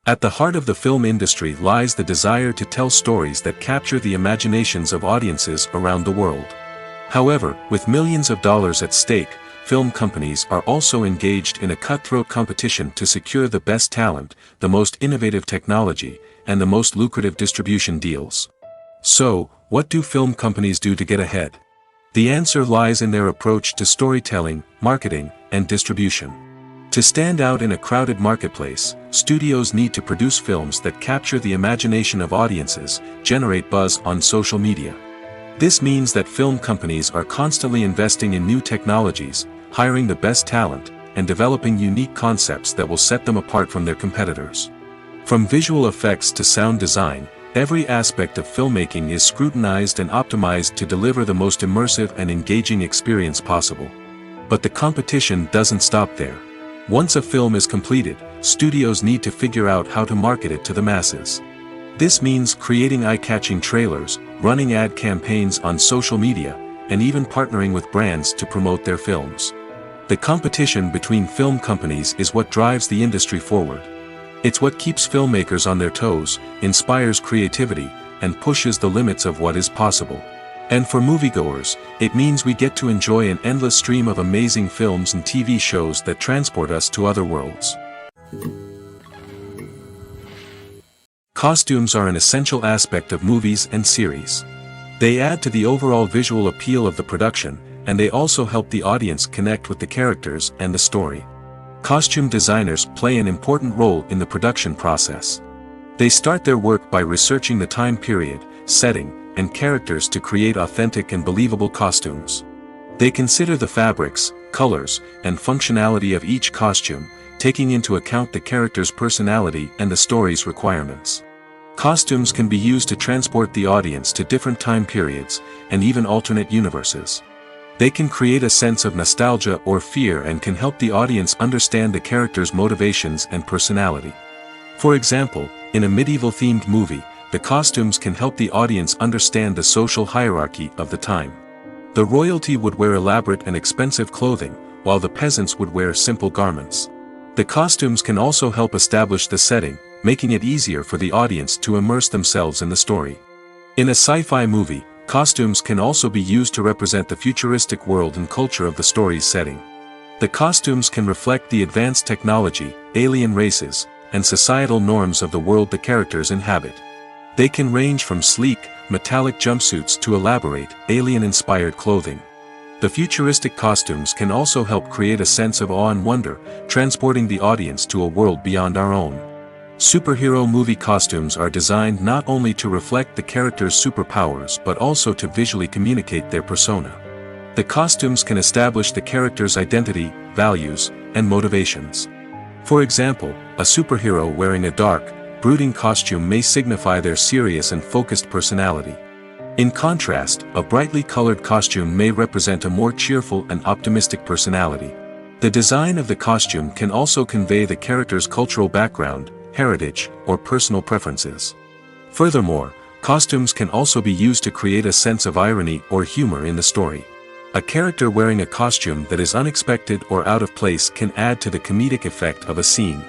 At the heart of the film industry lies the desire to tell stories that capture the imaginations of audiences around the world. However, with millions of dollars at stake, film companies are also engaged in a cutthroat competition to secure the best talent, the most innovative technology, and the most lucrative distribution deals. So, what do film companies do to get ahead? The answer lies in their approach to storytelling, marketing, and distribution. To stand out in a crowded marketplace, studios need to produce films that capture the imagination of audiences, generate buzz on social media. This means that film companies are constantly investing in new technologies, hiring the best talent, and developing unique concepts that will set them apart from their competitors. From visual effects to sound design, every aspect of filmmaking is scrutinized and optimized to deliver the most immersive and engaging experience possible. But the competition doesn't stop there. Once a film is completed, studios need to figure out how to market it to the masses. This means creating eye-catching trailers, running ad campaigns on social media, and even partnering with brands to promote their films. The competition between film companies is what drives the industry forward. It's what keeps filmmakers on their toes, inspires creativity, and pushes the limits of what is possible. And for moviegoers, it means we get to enjoy an endless stream of amazing films and TV shows that transport us to other worlds. Costumes are an essential aspect of movies and series. They add to the overall visual appeal of the production, and they also help the audience connect with the characters and the story. Costume designers play an important role in the production process. They start their work by researching the time period, setting, and characters to create authentic and believable costumes. They consider the fabrics, colors, and functionality of each costume, taking into account the character's personality and the story's requirements. Costumes can be used to transport the audience to different time periods, and even alternate universes. They can create a sense of nostalgia or fear and can help the audience understand the character's motivations and personality. For example, in a medieval-themed movie, the costumes can help the audience understand the social hierarchy of the time. The royalty would wear elaborate and expensive clothing, while the peasants would wear simple garments. The costumes can also help establish the setting, making it easier for the audience to immerse themselves in the story. In a sci-fi movie, costumes can also be used to represent the futuristic world and culture of the story's setting. The costumes can reflect the advanced technology, alien races, and societal norms of the world the characters inhabit. They can range from sleek, metallic jumpsuits to elaborate, alien-inspired clothing. The futuristic costumes can also help create a sense of awe and wonder, transporting the audience to a world beyond our own. Superhero movie costumes are designed not only to reflect the character's superpowers but also to visually communicate their persona. The costumes can establish the character's identity, values, and motivations. For example, a superhero wearing a dark, brooding costume may signify their serious and focused personality. In contrast, a brightly colored costume may represent a more cheerful and optimistic personality. The design of the costume can also convey the character's cultural background, heritage, or personal preferences. Furthermore, costumes can also be used to create a sense of irony or humor in the story. A character wearing a costume that is unexpected or out of place can add to the comedic effect of a scene.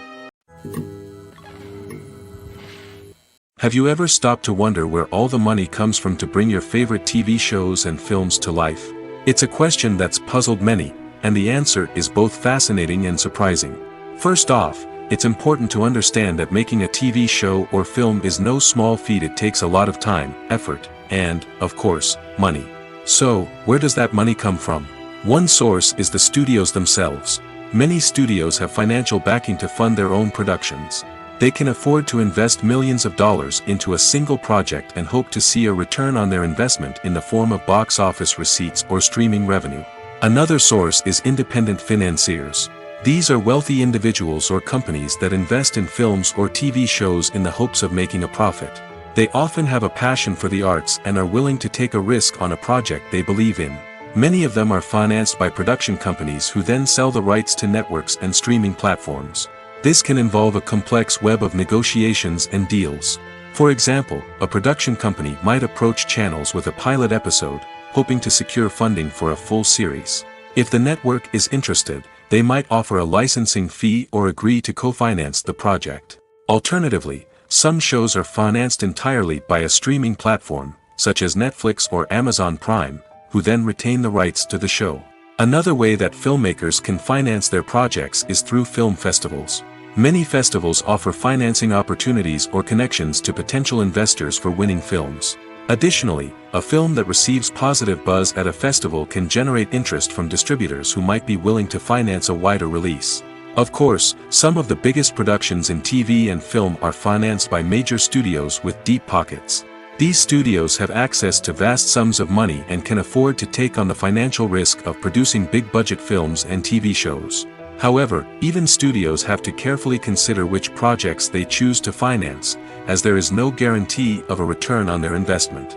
Have you ever stopped to wonder where all the money comes from to bring your favorite TV shows and films to life? It's a question that's puzzled many, and the answer is both fascinating and surprising. First off, it's important to understand that making a TV show or film is no small feat. It takes a lot of time, effort, and, of course, money. So, where does that money come from? One source is the studios themselves. Many studios have financial backing to fund their own productions. They can afford to invest millions of dollars into a single project and hope to see a return on their investment in the form of box office receipts or streaming revenue. Another source is independent financiers. These are wealthy individuals or companies that invest in films or TV shows in the hopes of making a profit. They often have a passion for the arts and are willing to take a risk on a project they believe in. Many of them are financed by production companies who then sell the rights to networks and streaming platforms. This can involve a complex web of negotiations and deals. For example, a production company might approach channels with a pilot episode, hoping to secure funding for a full series. If the network is interested, they might offer a licensing fee or agree to co-finance the project. Alternatively, some shows are financed entirely by a streaming platform, such as Netflix or Amazon Prime, who then retain the rights to the show. Another way that filmmakers can finance their projects is through film festivals. Many festivals offer financing opportunities or connections to potential investors for winning films. Additionally, a film that receives positive buzz at a festival can generate interest from distributors who might be willing to finance a wider release. Of course, some of the biggest productions in TV and film are financed by major studios with deep pockets. These studios have access to vast sums of money and can afford to take on the financial risk of producing big-budget films and TV shows. However, even studios have to carefully consider which projects they choose to finance, as there is no guarantee of a return on their investment.